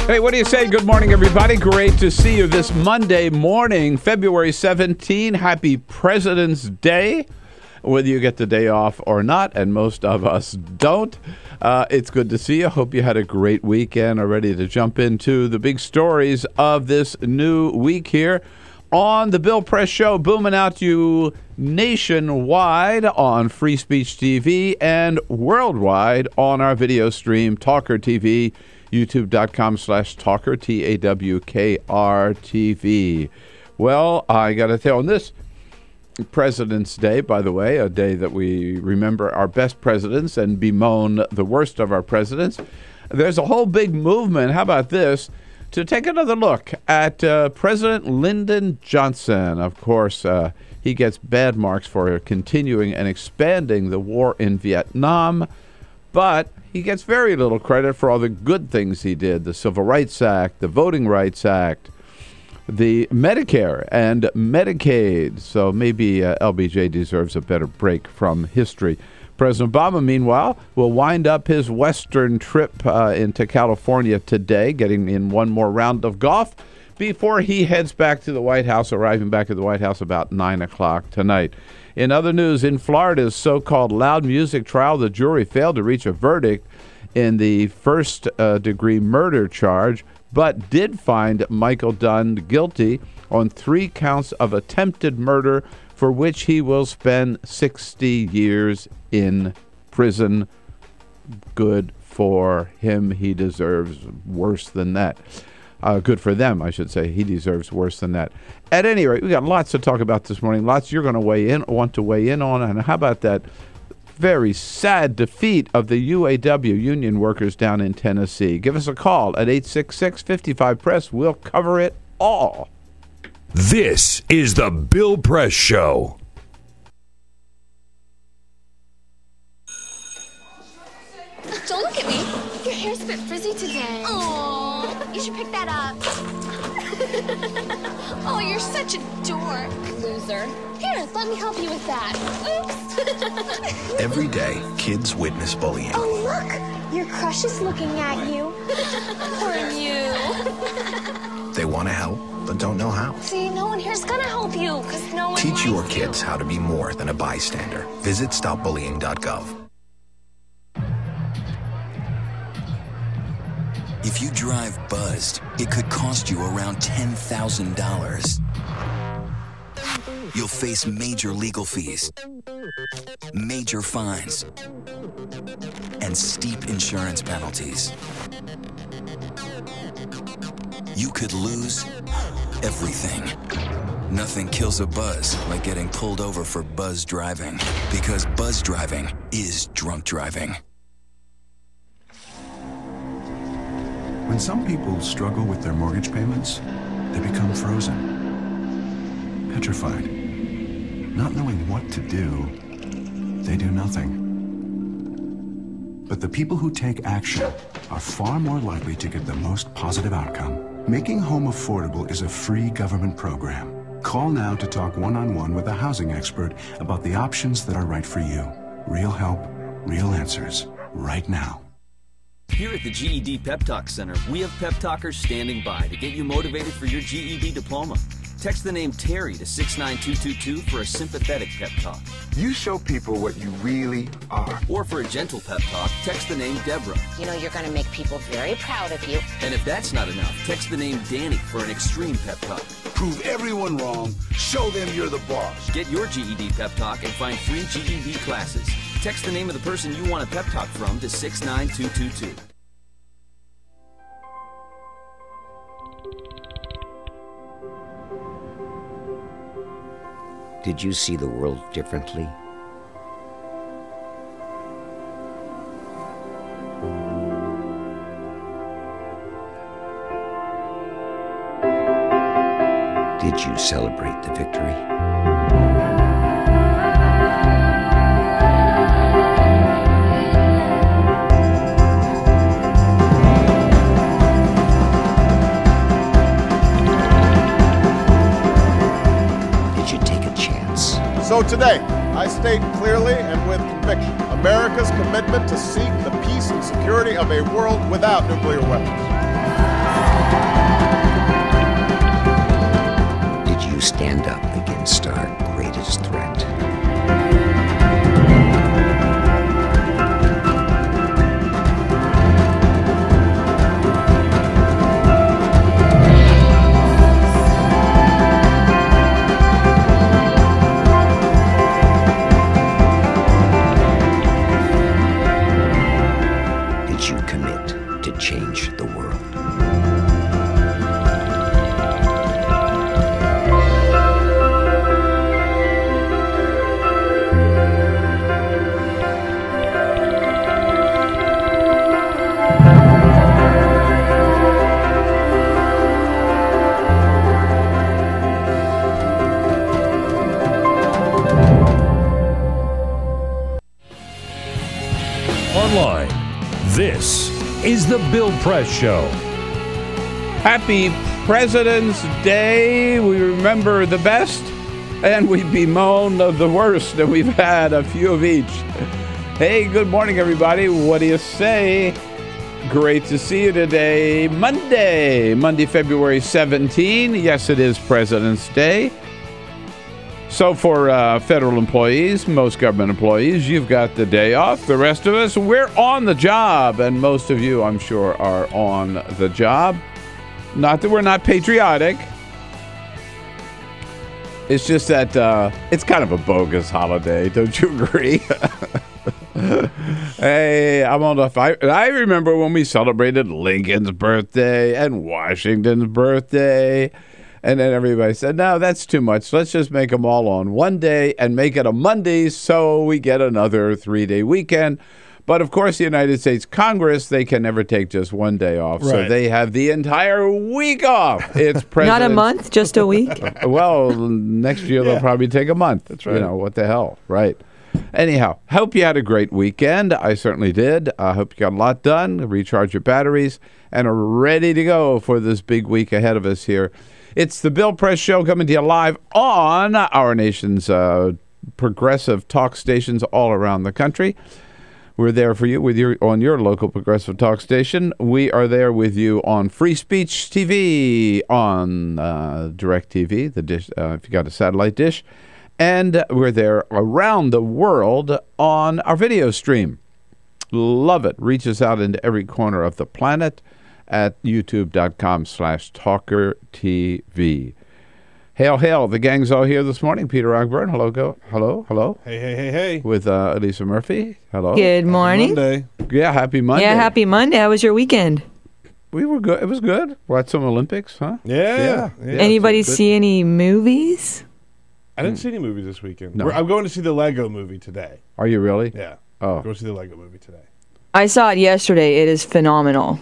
Hey, what do you say? Good morning, everybody. Great to see you this Monday morning, February 17. Happy President's Day, whether you get the day off or not, and most of us don't. It's good to see you. Hope you had a great weekend. Are ready to jump into the big stories of this new week here on the Bill Press Show, booming out to you nationwide on Free Speech TV and worldwide on our video stream, TawkrTV, youtube.com/Tawker, TAWKR-TV. Well, I got to tell you, on this President's Day, by the way, a day that we remember our best presidents and bemoan the worst of our presidents, there's a whole big movement, how about this, to take another look at President Lyndon Johnson. Of course, he gets bad marks for continuing and expanding the war in Vietnam, but he gets very little credit for all the good things he did: the Civil Rights Act, the Voting Rights Act, the Medicare and Medicaid. So maybe LBJ deserves a better break from history. President Obama, meanwhile, will wind up his Western trip into California today, getting in one more round of golf before he heads back to the White House, arriving back at the White House about 9 o'clock tonight. In other news, in Florida's so-called loud music trial, the jury failed to reach a verdict in the first-degree murder charge, but did find Michael Dunn guilty on 3 counts of attempted murder, for which he will spend 60 years in prison. Good for him. He deserves worse than that. Good for them, I should say. He deserves worse than that. At any rate, we got lots to talk about this morning. Lots you're going to want to weigh in on. And how about that very sad defeat of the UAW union workers down in Tennessee? Give us a call at 866-55-PRESS. We'll cover it all. This is the Bill Press Show. Don't look at me. Your hair's a bit frizzy today. Oh, you should pick that up. Oh, you're such a dork. Loser. Here, let me help you with that. Oops. Every day, kids witness bullying. Oh, look. Your crush is looking at you. Poor you. They want to help, but don't know how. See, no one here's gonna help you, because no one Teach your likes kids how to be more than a bystander. Visit stopbullying.gov. If you drive buzzed, it could cost you around $10,000. You'll face major legal fees, major fines, and steep insurance penalties. You could lose everything. Nothing kills a buzz like getting pulled over for buzz driving, because buzz driving is drunk driving. When some people struggle with their mortgage payments, they become frozen, petrified. Not knowing what to do, they do nothing. But the people who take action are far more likely to get the most positive outcome. Making home affordable is a free government program. Call now to talk one-on-one with a housing expert about the options that are right for you. Real help, real answers, right now. Here at the GED Pep Talk Center, we have pep talkers standing by to get you motivated for your GED diploma. Text the name Terry to 69222 for a sympathetic pep talk. You show people what you really are. Or for a gentle pep talk, text the name Deborah. You know you're going to make people very proud of you. And if that's not enough, text the name Danny for an extreme pep talk. Prove everyone wrong. Show them you're the boss. Get your GED pep talk and find free GED classes. Text the name of the person you want a pep talk from to 69222. Did you see the world differently? Did you celebrate the victory? So today, I state clearly and with conviction America's commitment to seek the peace and security of a world without nuclear weapons. Did you stand up against our greatest threat? Change the world. Online, this is the Bill Press Show. Happy President's Day. We remember the best and we bemoan the worst, and we've had a few of each. Hey, good morning, everybody. What do you say? Great to see you today. Monday, February 17. Yes, it is President's Day. So for federal employees, most government employees, you've got the day off. The rest of us, we're on the job. And most of you, I'm sure, are on the job. Not that we're not patriotic. It's just that it's kind of a bogus holiday. Don't you agree? Hey, I'm on the fight. I remember when we celebrated Lincoln's birthday and Washington's birthday. And then everybody said, no, that's too much. Let's just make them all on one day and make it a Monday so we get another 3-day weekend. But, of course, the United States Congress, they can never take just one day off. Right. So they have the entire week off. It's Not a month, just a week? Well, next year they'll probably take a month. That's right. You know, what the hell, right? Anyhow, hope you had a great weekend. I certainly did. I hope you got a lot done, recharge your batteries, and are ready to go for this big week ahead of us here. It's the Bill Press Show coming to you live on our nation's progressive talk stations all around the country. We're there for you on your local progressive talk station. We are there with you on Free Speech TV, on DirecTV, the dish, if you got a satellite dish. And we're there around the world on our video stream. Love it. Reaches out into every corner of the planet at youtube.com/TawkrTV. Hail, hail. The gang's all here this morning. Peter Ogburn. Hello. Hey. With Elisa Murphy. Hello. Good morning. Monday. Yeah, happy Monday. Yeah, happy Monday. How was your weekend? We were good. It was good. Watched some Olympics, huh? Yeah. Anybody see any movies? I didn't see any movies this weekend. No. I'm going to see the Lego movie today. Are you really? Yeah. Oh. I'm going to see the Lego movie today. I saw it yesterday. It is phenomenal.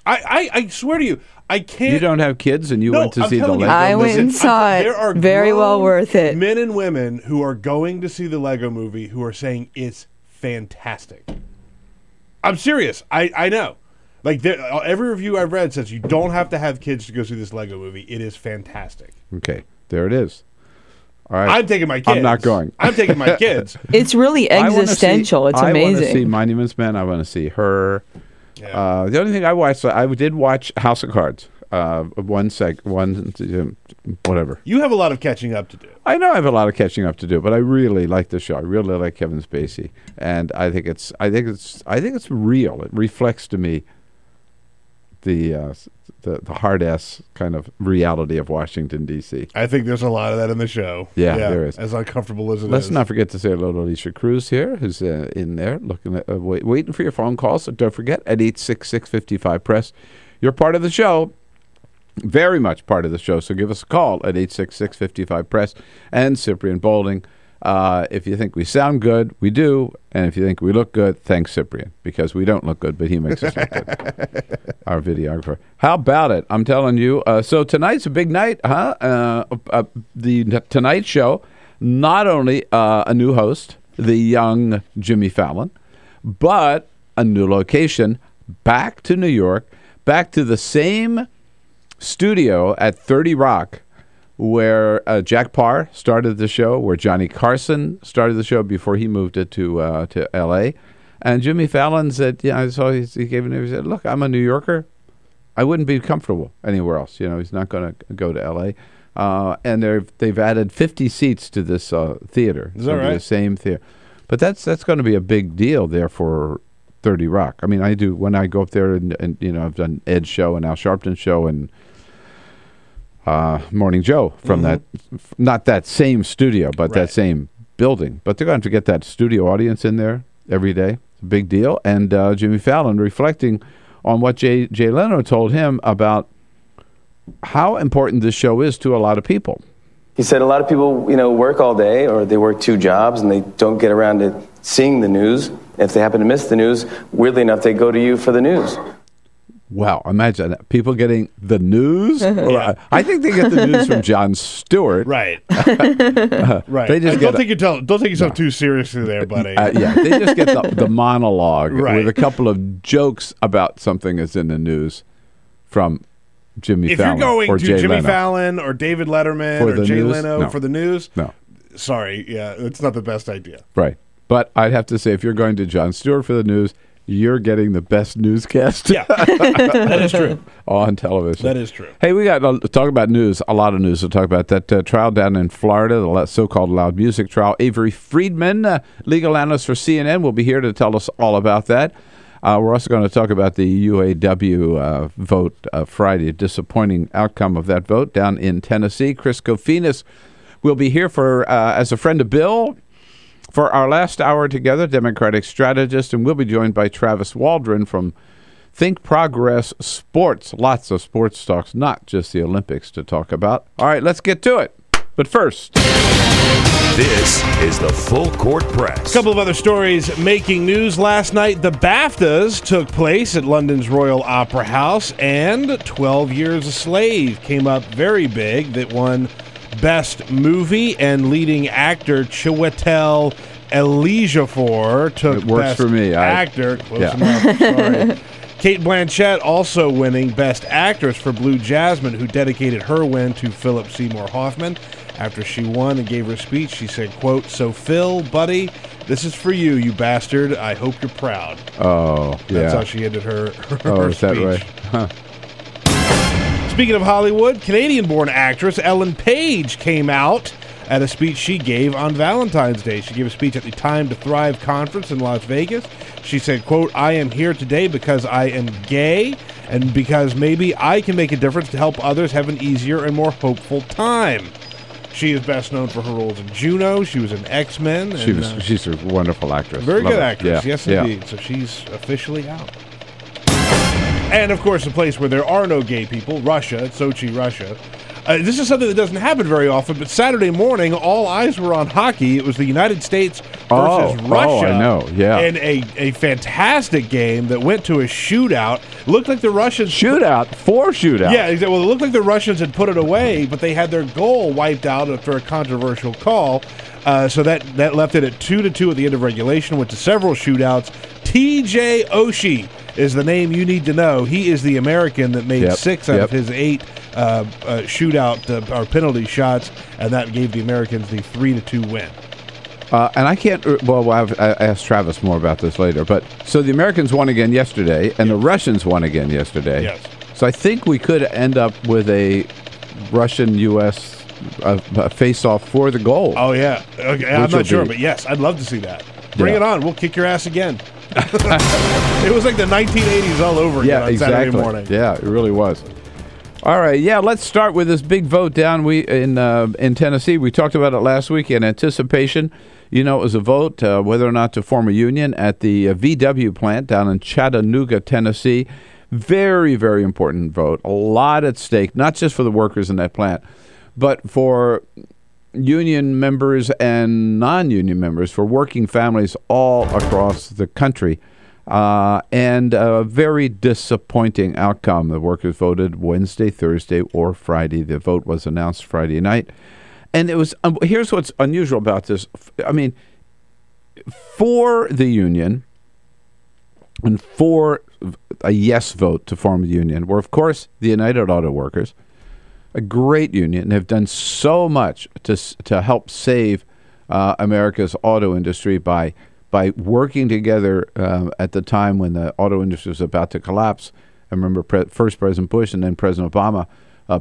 I swear to you, I can't. You don't have kids and you went to see the Lego movie? I went and saw it. There are very well worth it. Men and women who are going to see the Lego movie who are saying it's fantastic. I'm serious. I know. Like every review I've read says you don't have to have kids to go see this Lego movie. It is fantastic. Okay, there it is. All right. I'm taking my kids. I'm not going. I'm taking my kids. It's really existential. It's amazing. I want to see Monuments Men. I want to see Her. Yeah. The only thing I watched, I did watch House of Cards. Whatever. You have a lot of catching up to do. I know I have a lot of catching up to do, but I really like the show. I really like Kevin Spacey, and I think it's real. It reflects to me the hard-ass kind of reality of Washington, D.C. I think there's a lot of that in the show. Yeah, there is. As uncomfortable as it is. Let's not forget to say hello to Alicia Cruz here, who's in there looking at, waiting for your phone calls. So don't forget, at 866-55-PRESS. You're part of the show, very much part of the show, so give us a call at 866-55-PRESS. And Cyprian Bolding. If you think we sound good, we do. And if you think we look good, thanks, Cyprian, because we don't look good, but he makes us look good. Our videographer. How about it? I'm telling you. So tonight's a big night, huh? The Tonight Show, not only a new host, the young Jimmy Fallon, but a new location, back to New York, back to the same studio at 30 Rock, where Jack Parr started the show, where Johnny Carson started the show before he moved it to L.A. And Jimmy Fallon said, I saw he gave an interview. He said, look, I'm a New Yorker. I wouldn't be comfortable anywhere else. He's not going to go to L.A. And they've added 50 seats to this theater. Is that right? The same theater. But that's going to be a big deal there for 30 Rock. I mean, I do when I go up there and I've done Ed's show and Al Sharpton's show and Morning Joe from that, not that same studio, but that same building. But they're going to get that studio audience in there every day. It's a big deal. And Jimmy Fallon reflecting on what Jay Leno told him about how important this show is to a lot of people. He said a lot of people, work all day or they work 2 jobs and they don't get around to seeing the news. If they happen to miss the news, weirdly enough, they go to you for the news. Wow, imagine that. People getting the news. I think they get the news from Jon Stewart. Right. Right. They just don't take yourself too seriously there, buddy. They just get the monologue with Right. a couple of jokes about something that's in the news from Jimmy If Fallon you're going or to Jay Jimmy Leno. Fallon or David Letterman For or the Jay news? Leno No. for the news, No. sorry, it's not the best idea. Right. But I'd have to say, if you're going to Jon Stewart for the news, You're getting the best newscast. Yeah, that is true. On television. That is true. Hey, we got to talk about news, a lot of news. We'll talk about that trial down in Florida, the so-called loud music trial. Avery Friedman, legal analyst for CNN, will be here to tell us all about that. We're also going to talk about the UAW vote Friday, disappointing outcome of that vote down in Tennessee. Chris Kofinis will be here for as a friend of Bill for our last hour together, Democratic strategist, and we'll be joined by Travis Waldron from Think Progress Sports. Lots of sports talks, not just the Olympics to talk about. All right, let's get to it. But first, this is the Full Court Press. A couple of other stories making news last night. The BAFTAs took place at London's Royal Opera House, and 12 Years a Slave came up very big. That won Best Movie, and leading actor Chiwetel Ejiofor took it works Best for me. Actor. Close enough. Sorry. Kate Blanchett also winning Best Actress for Blue Jasmine, who dedicated her win to Philip Seymour Hoffman. After she won and gave her speech, she said, quote, "So Phil, buddy, this is for you, you bastard. I hope you're proud." Oh, yeah. That's how she ended her is speech. That right? Huh. Speaking of Hollywood, Canadian-born actress Ellen Page came out at a speech she gave on Valentine's Day. She gave a speech at the Time to Thrive conference in Las Vegas. She said, quote, "I am here today because I am gay and because maybe I can make a difference to help others have an easier and more hopeful time." She is best known for her roles in Juno. She was in X-Men. She's a wonderful actress. Very Love good it. actress, yes indeed. So she's officially out. And, of course, a place where there are no gay people, Russia, Sochi, Russia. This is something that doesn't happen very often, but Saturday morning, all eyes were on hockey. It was the United States versus Russia. Oh, I know, yeah. And a fantastic game that went to a shootout. Looked like the Russians... Four shootouts. Yeah, exactly. Well, it looked like the Russians had put it away, but they had their goal wiped out after a controversial call. So that left it at 2-2 at the end of regulation, went to several shootouts. TJ Oshie is the name you need to know. He is the American that made 6 out of his 8 shootout or penalty shots, and that gave the Americans the 3-2 win. And I can't. Well, I asked Travis more about this later. But so the Americans won again yesterday, and the Russians won again yesterday. Yes. So I think we could end up with a Russian-U.S. face-off for the goal. Oh yeah. Okay, I'm not sure, but yes, I'd love to see that. Bring it on. We'll kick your ass again. It was like the 1980s all over again on Saturday morning. Yeah, it really was. All right, let's start with this big vote down in Tennessee. We talked about it last week in anticipation. It was a vote whether or not to form a union at the VW plant down in Chattanooga, Tennessee. Very, very important vote. A lot at stake, not just for the workers in that plant, but for union members and non-union members, for working families all across the country. And a very disappointing outcome. The workers voted Wednesday, Thursday, or Friday. The vote was announced Friday night. And it was. Here's what's unusual about this. I mean, for the union and for a yes vote to form a union were, of course, the United Auto Workers, a great union, have done so much to help save America's auto industry by working together at the time when the auto industry was about to collapse. I remember first President Bush and then President Obama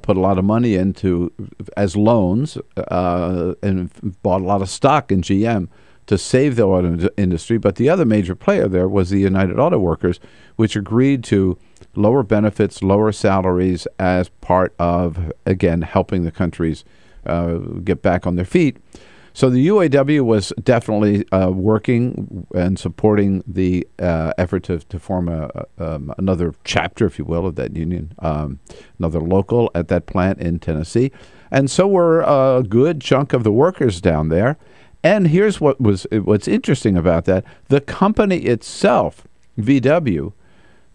put a lot of money into as loans and bought a lot of stock in GM to save the auto industry. But the other major player there was the United Auto Workers, which agreed to lower benefits, lower salaries as part of, again, helping the countries get back on their feet. So the UAW was definitely working and supporting the effort to form another chapter, if you will, of that union, another local at that plant in Tennessee. And so were a good chunk of the workers down there. And here's what's interesting about that. The company itself, VW,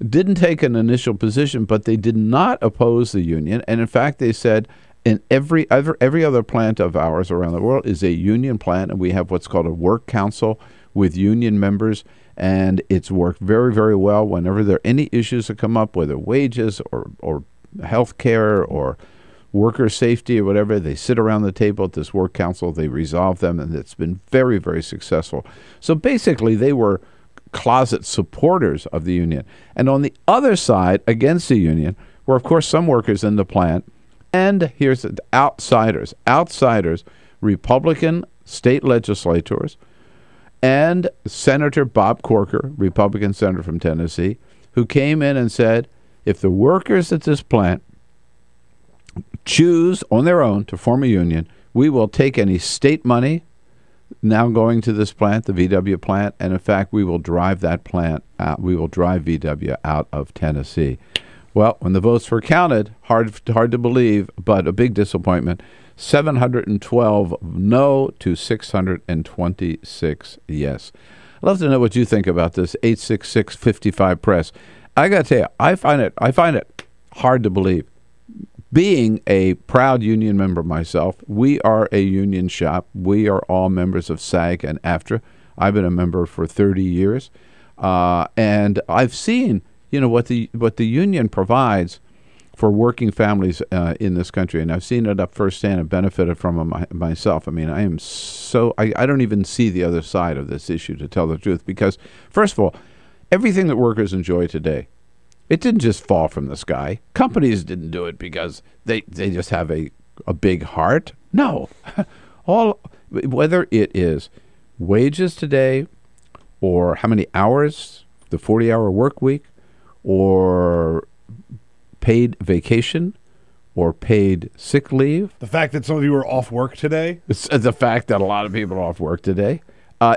didn't take an initial position, but they did not oppose the union. And in fact, they said, in every other plant of ours around the world is a union plant, and we have what's called a work council with union members, and it's worked very, very well. Whenever there are any issues that come up, whether wages or health care or worker safety or whatever, they sit around the table at this work council, they resolve them, and it's been very, very successful. So basically, they were closet supporters of the union. And on the other side, against the union, were, of course, some workers in the plant. And here's the outsiders, Republican state legislators, and Senator Bob Corker, Republican senator from Tennessee, who came in and said, if the workers at this plant choose on their own to form a union, we will take any state money now going to this plant, the VW plant, and in fact, we will drive that plant out. We will drive VW out of Tennessee. Well, when the votes were counted, hard to believe, but a big disappointment, 712 no to 626 yes. I'd love to know what you think about this 866-55-PRESS. I got to tell you, I find it hard to believe. Being a proud union member myself, we are a union shop. We are all members of SAG and AFTRA. I've been a member for 30 years, and I've seen, what the union provides for working families in this country, and I've seen it up firsthand and benefited from it myself. I mean, I don't even see the other side of this issue, to tell the truth, because first of all, everything that workers enjoy today, it didn't just fall from the sky. Companies didn't do it because they just have a big heart. No. Whether it is wages today, or how many hours, the 40-hour work week, or paid vacation, or paid sick leave. The fact that some of you are off work today. The fact that a lot of people are off work today.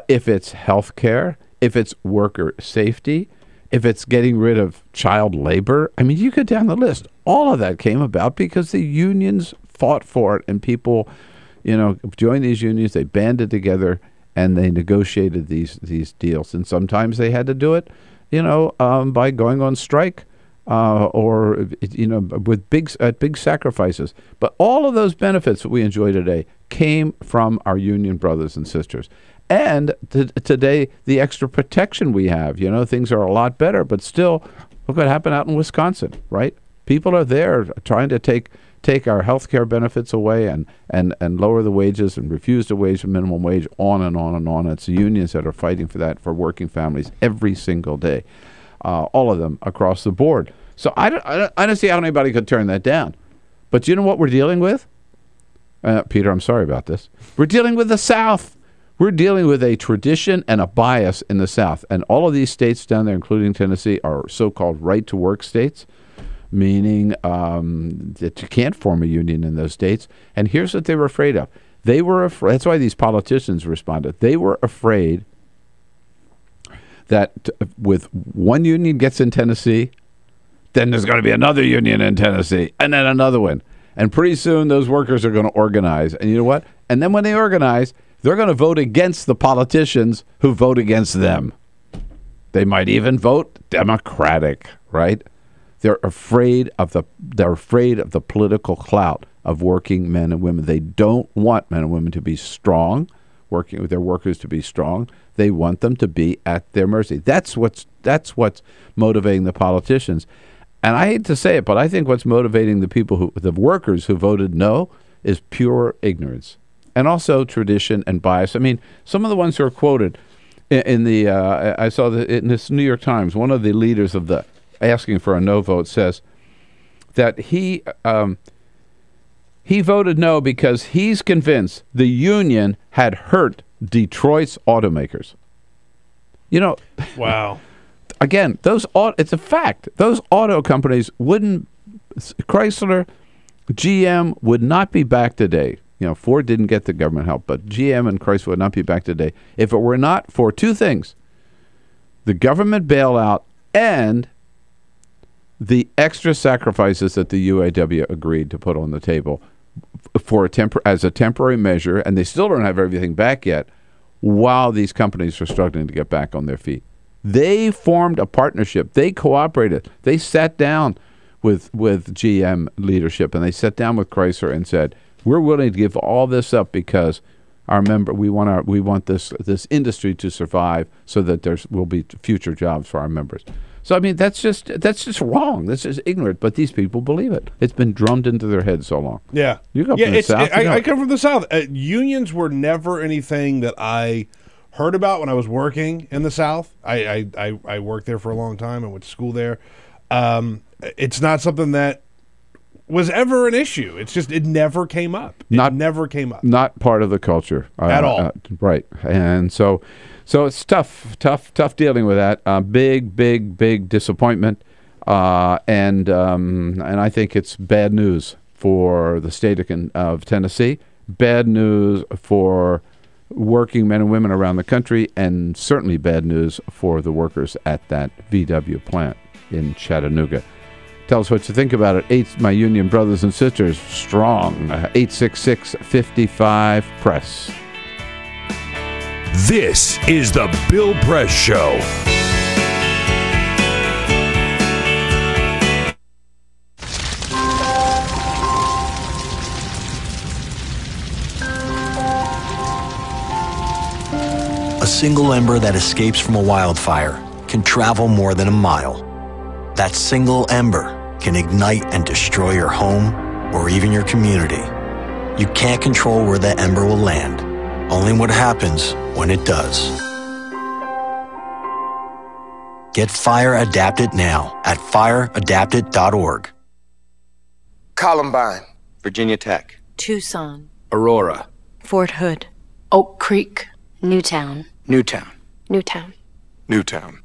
If it's health care, if it's worker safety, if it's getting rid of child labor. I mean, you go down the list. All of that came about because the unions fought for it, and people, joined these unions. They banded together and they negotiated these deals. And sometimes they had to do it, by going on strike, or with big sacrifices. But all of those benefits that we enjoy today came from our union brothers and sisters. And today, the extra protection we have, things are a lot better. But still, look what happened out in Wisconsin, right? People are there trying to take our health care benefits away and lower the wages and refuse to wage a minimum wage, on and on and on. It's the unions that are fighting for that for working families every single day, all of them across the board. So I don't see how anybody could turn that down. But you know what we're dealing with? Peter, I'm sorry about this. We're dealing with the South. We're dealing with a tradition and a bias in the South. And all of these states down there, including Tennessee, are so-called right-to-work states, meaning that you can't form a union in those states. And here's what they were afraid of. They were afraid. That's why these politicians responded. They were afraid that with one union gets in Tennessee, then there's going to be another union in Tennessee, and then another one. And pretty soon those workers are going to organize. And you know what? And then when they organize, they're going to vote against the politicians who vote against them. They might even vote Democratic, right? They're afraid of the political clout of working men and women. They don't want men and women to be strong, working with their workers to be strong. They want them to be at their mercy. That's what's motivating the politicians. And I hate to say it, but I think what's motivating the workers who voted no is pure ignorance. And also tradition and bias. I mean, some of the ones who are quoted in the I saw in this New York Times, one of the leaders of the asking for a no vote says that he voted no because he's convinced the union had hurt Detroit's automakers. Wow. Again, it's a fact. Those auto companies Chrysler, GM would not be back today. Ford didn't get the government help, but GM and Chrysler would not be back today if it were not for two things: the government bailout and the extra sacrifices that the UAW agreed to put on the table as a temporary measure, and they still don't have everything back yet, while these companies are struggling to get back on their feet. They formed a partnership. They cooperated. They sat down with GM leadership, and they sat down with Chrysler and said, we're willing to give all this up because we want this industry to survive so that there will be future jobs for our members. So I mean, that's just wrong. That's just ignorant. But these people believe it. It's been drummed into their heads so long. Yeah, you come from the South. I come from the South. Unions were never anything that I heard about when I was working in the South. I worked there for a long time and went to school there. It's not something that was ever an issue. It's just it never came up. Never came up. Not part of the culture at all. Right, and so it's tough dealing with that. Big disappointment, and I think it's bad news for the state of Tennessee. Bad news for working men and women around the country, and certainly bad news for the workers at that VW plant in Chattanooga. Tell us what you think about it. My union brothers and sisters, strong. 866-55-PRESS. This is the Bill Press Show. A single ember that escapes from a wildfire can travel more than a mile. That single ember can ignite and destroy your home or even your community. You can't control where that ember will land, only what happens when it does. Get Fire Adapted now at fireadapted.org. Columbine, Virginia Tech, Tucson, Aurora, Fort Hood, Oak Creek, Newtown. Newtown, Newtown. Newtown.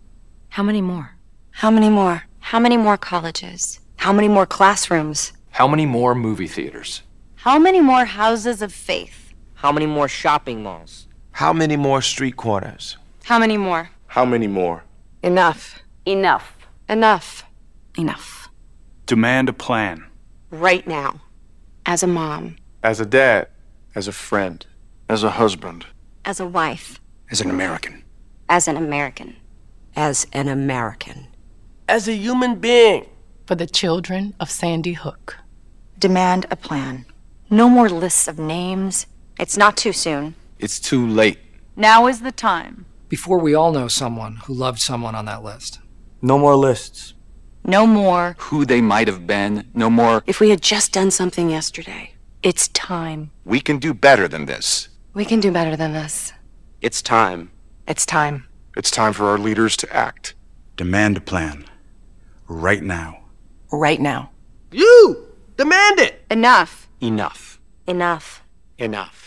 How many more? How many more? How many more colleges? How many more classrooms? How many more movie theaters? How many more houses of faith? How many more shopping malls? How many more street corners? How many more? How many more? Enough. Enough. Enough. Enough. Demand a plan. Right now. As a mom. As a dad. As a friend. As a husband. As a wife. As an American. As an American. As an American. As a human being. For the children of Sandy Hook. Demand a plan. No more lists of names. It's not too soon. It's too late. Now is the time. Before we all know someone who loved someone on that list. No more lists. No more. Who they might have been. No more. If we had just done something yesterday. It's time. We can do better than this. We can do better than this. It's time. It's time. It's time for our leaders to act. Demand a plan. Right now. Right now. You! Demand it! Enough. Enough. Enough. Enough.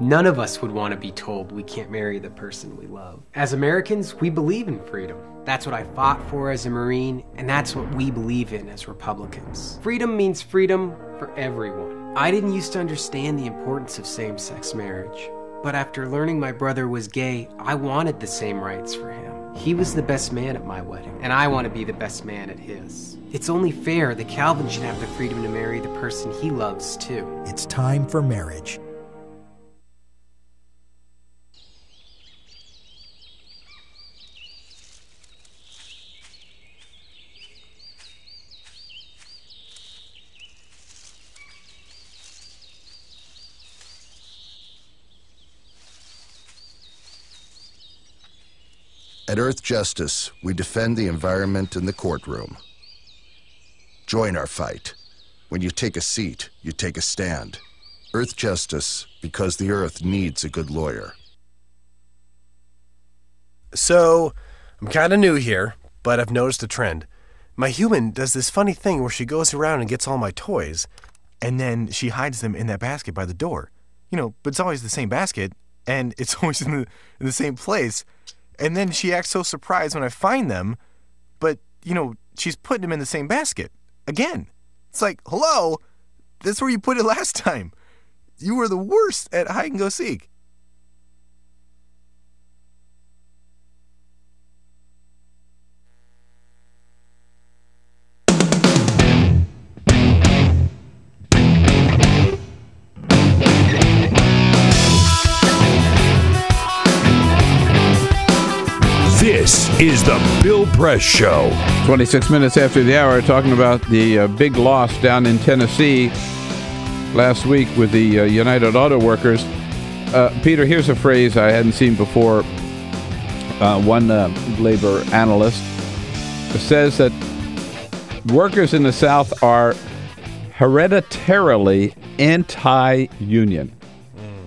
None of us would want to be told we can't marry the person we love. As Americans, we believe in freedom. That's what I fought for as a Marine, and that's what we believe in as Republicans. Freedom means freedom for everyone. I didn't used to understand the importance of same-sex marriage, but after learning my brother was gay, I wanted the same rights for him. He was the best man at my wedding, and I want to be the best man at his. It's only fair that Calvin should have the freedom to marry the person he loves, too. It's time for marriage. At Earth Justice, we defend the environment in the courtroom. Join our fight. When you take a seat, you take a stand. Earth Justice, because the Earth needs a good lawyer. So, I'm kind of new here, but I've noticed a trend. My human does this funny thing where she goes around and gets all my toys, and then she hides them in that basket by the door. You know, but it's always the same basket, and it's always in the same place. And then she acts so surprised when I find them, but, you know, she's putting them in the same basket. Again. It's like, hello? That's where you put it last time. You were the worst at hide and go seek. the Bill Press Show. 26 minutes after the hour, talking about the big loss down in Tennessee last week with the United Auto Workers. Peter, here's a phrase I hadn't seen before. One labor analyst says that workers in the South are hereditarily anti-union.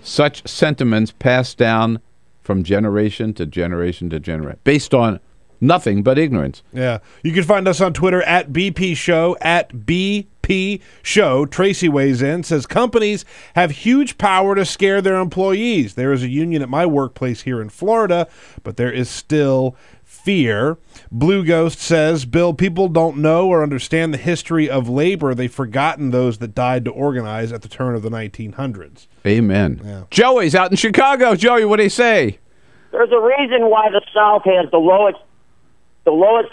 Such sentiments passed down from generation to generation to generation, based on nothing but ignorance. Yeah. You can find us on Twitter at BP Show, at BP Show. Tracy weighs in, says companies have huge power to scare their employees. There is a union at my workplace here in Florida, but there is still fear. Blue Ghost says, Bill, people don't know or understand the history of labor. They've forgotten those that died to organize at the turn of the 1900s. Amen. Yeah. Joey's out in Chicago. Joey, what do you say? There's a reason why the South has the lowest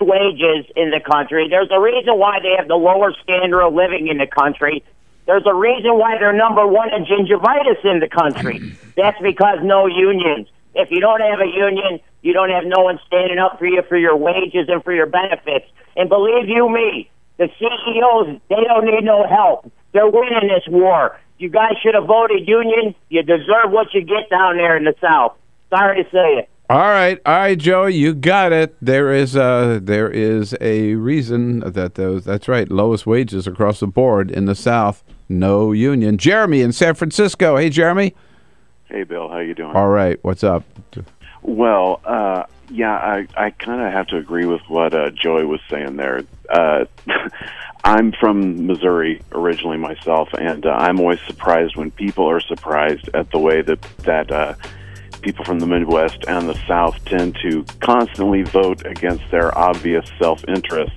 wages in the country. There's a reason why they have the lower standard of living in the country. There's a reason why they're number one in gingivitis in the country. That's because no unions. If you don't have a union, you don't have no one standing up for you for your wages and for your benefits. And believe you me, the CEOs, they don't need no help. They're winning this war. You guys should have voted union. You deserve what you get down there in the South. Sorry to say it. All right, Joey, you got it. There is a reason that that's right, lowest wages across the board in the South, no union. Jeremy in San Francisco. Hey, Jeremy. Hey, Bill. How you doing? All right. What's up? Well, I kind of have to agree with what Joey was saying there. I'm from Missouri originally myself, and I'm always surprised when people are surprised at the way that people from the Midwest and the South tend to constantly vote against their obvious self-interests.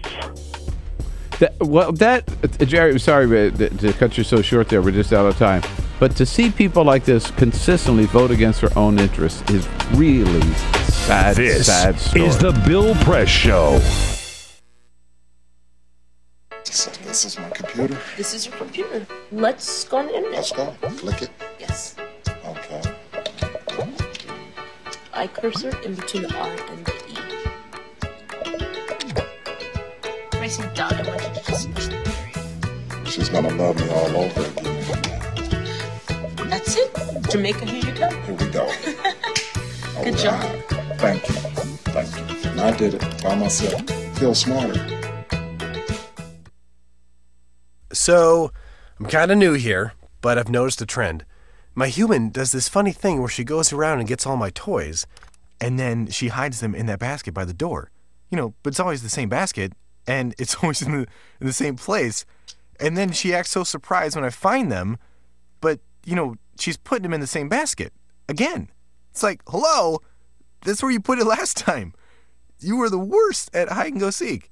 Jerry, sorry to cut you so short there. We're just out of time. But to see people like this consistently vote against their own interests is really sad, sad story. This is the Bill Press Show. This is my computer. This is your computer. Let's go on the internet. Let's go. Click it. Yes. Okay. I cursor in between the R and the E. Pressing down, I want you to just push the area. She's gonna love me all over again. That's it. Jamaica, here you go. Here we go. Good job. Thank you. Thank you. And I did it by myself. Feel smarter. So, I'm kind of new here, but I've noticed a trend. My human does this funny thing where she goes around and gets all my toys, and then she hides them in that basket by the door. You know, but it's always the same basket, and it's always in the same place. And then she acts so surprised when I find them, but, you know, she's putting them in the same basket. Again. It's like, hello? That's where you put it last time. You were the worst at hide and go seek.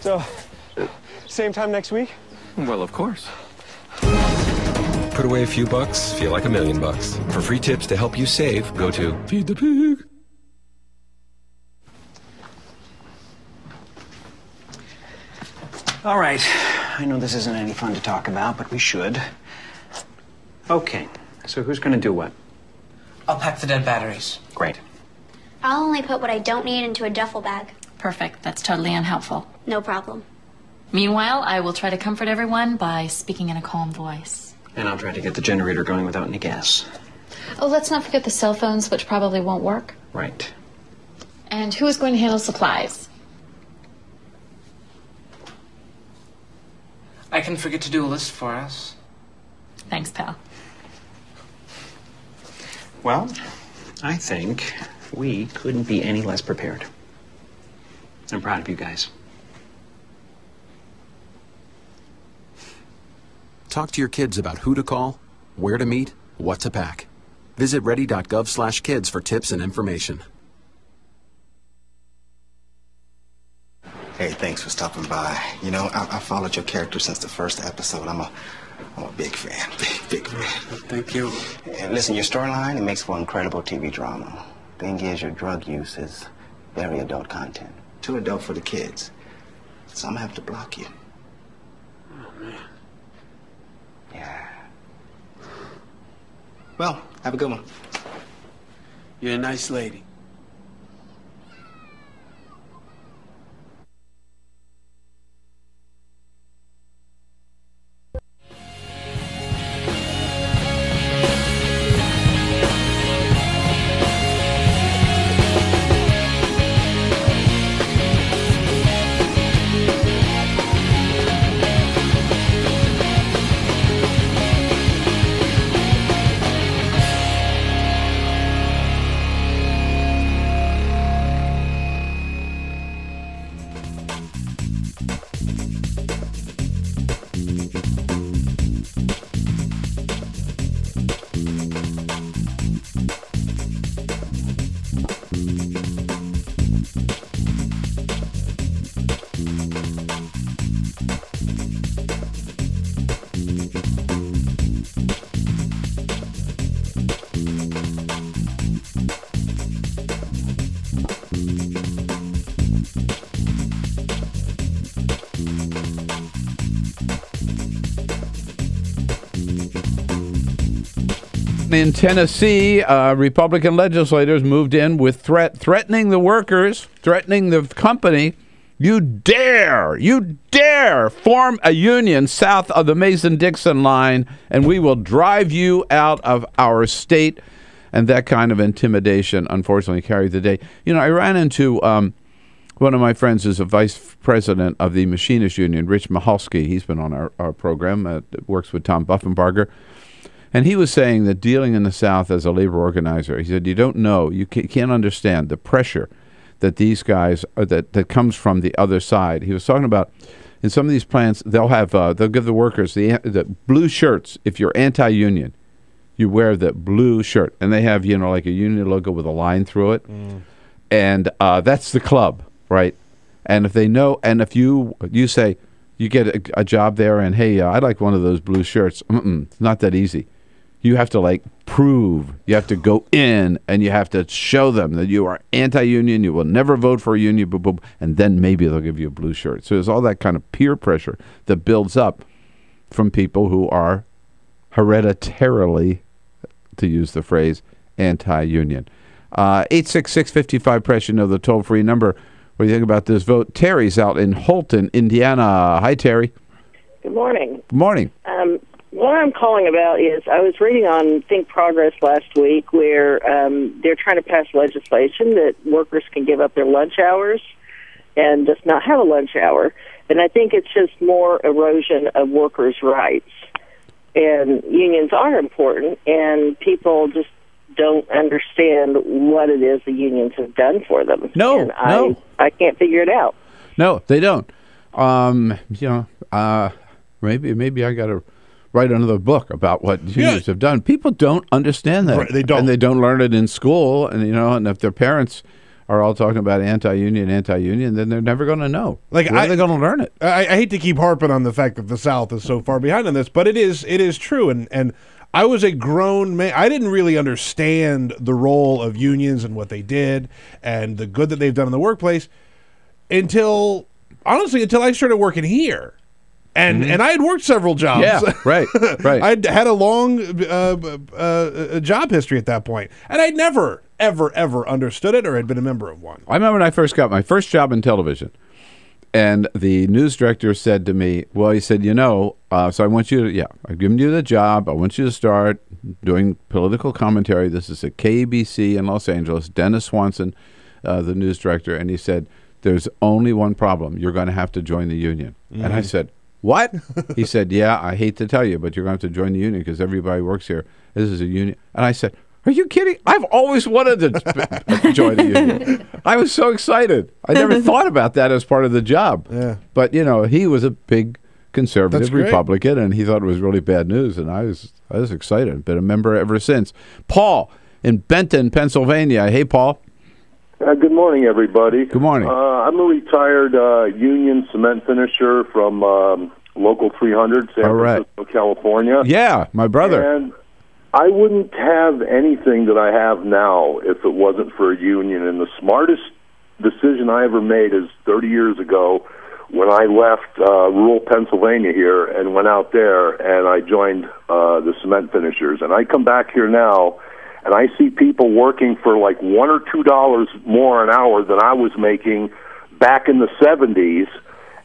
So, same time next week? Well, of course. Put away a few bucks, feel like $1 million. For free tips to help you save, go to Feed the Pig. All right. I know this isn't any fun to talk about, but we should. Okay. So who's going to do what? I'll pack the dead batteries. Great. I'll only put what I don't need into a duffel bag. Perfect. That's totally unhelpful. No problem. Meanwhile, I will try to comfort everyone by speaking in a calm voice. And I'll try to get the generator going without any gas. Oh, let's not forget the cell phones, which probably won't work. Right. And who is going to handle supplies? I can forget to do a list for us. Thanks, pal. Well, I think we couldn't be any less prepared. I'm proud of you guys. Talk to your kids about who to call, where to meet, what to pack. Visit ready.gov/kids for tips and information. Hey, thanks for stopping by. You know, I followed your character since the first episode. I'm a big fan. Big fan. Thank you. And listen, your storyline, it makes for incredible TV drama. Thing is, your drug use is very adult content. Too adult for the kids. So I'm gonna have to block you. Oh, man. Yeah. Well, have a good one. You're a nice lady. In Tennessee, Republican legislators moved in with threatening the workers, threatening the company. You dare form a union south of the Mason-Dixon line, and we will drive you out of our state. And that kind of intimidation, unfortunately, carried the day. You know, I ran into one of my friends who's a vice president of the Machinists Union, Rich Mahalski. He's been on our program, works with Tom Buffenbarger. And he was saying that dealing in the South as a labor organizer, he said, you don't know, you can't understand the pressure that these guys, that comes from the other side. He was talking about in some of these plants, they'll give the workers the blue shirts. If you're anti-union, you wear the blue shirt. And they have, you know, like a union logo with a line through it. Mm. And that's the club, right? And if they know, and if you say, you get a job there and, hey, I'd like one of those blue shirts. It's not that easy. You have to prove, you have to go in and you have to show them that you are anti-union, you will never vote for a union, boom, boom, and then maybe they'll give you a blue shirt. So there's all that kind of peer pressure that builds up from people who are hereditarily, to use the phrase, anti-union. 866-55-PRESS, you know, the toll-free number. What do you think about this vote? Terry's out in Holton, Indiana. Hi, Terry. Good morning. Good morning. What I'm calling about is I was reading on Think Progress last week where they're trying to pass legislation that workers can give up their lunch hours and just not have a lunch hour. And I think it's just more erosion of workers' rights. And unions are important, and people just don't understand what it is the unions have done for them. No. I can't figure it out. No, they don't. Maybe I got to write another book about what unions have done. People don't understand that. Right, they don't. And they don't learn it in school. And, and if their parents are all talking about anti-union, then they're never going to know. Where are they going to learn it? I hate to keep harping on the fact that the South is so far behind on this, but it is true. And I was a grown man. I didn't really understand the role of unions and what they did and the good that they've done in the workplace until honestly, until I started working here. And I had worked several jobs. Yeah, right. I'd had a long job history at that point. And I'd never, ever understood it or had been a member of one. I remember when I first got my first job in television. And the news director said to me, well, he said, so I want you to, I've given you the job. I want you to start doing political commentary. This is at KBC in Los Angeles. Dennis Swanson, the news director. And he said, there's only one problem. You're going to have to join the union. And I said, what? He said, yeah, I hate to tell you, but you're going to have to join the union because everybody works here. This is a union. And I said, are you kidding? I've always wanted to join the union. I was so excited. I never thought about that as part of the job. Yeah. But, he was a big conservative Republican, and he thought it was really bad news, and I was excited. Been a member ever since. Paul in Benton, Pennsylvania. Hey, Paul. Good morning, everybody. Good morning. I'm a retired union cement finisher from Local 300, San Francisco, California. Yeah, my brother. And I wouldn't have anything that I have now if it wasn't for a union. And the smartest decision I ever made is 30 years ago when I left rural Pennsylvania here and went out there and I joined the cement finishers. And I come back here now and I see people working for like $1 or $2 more an hour than I was making back in the 70s,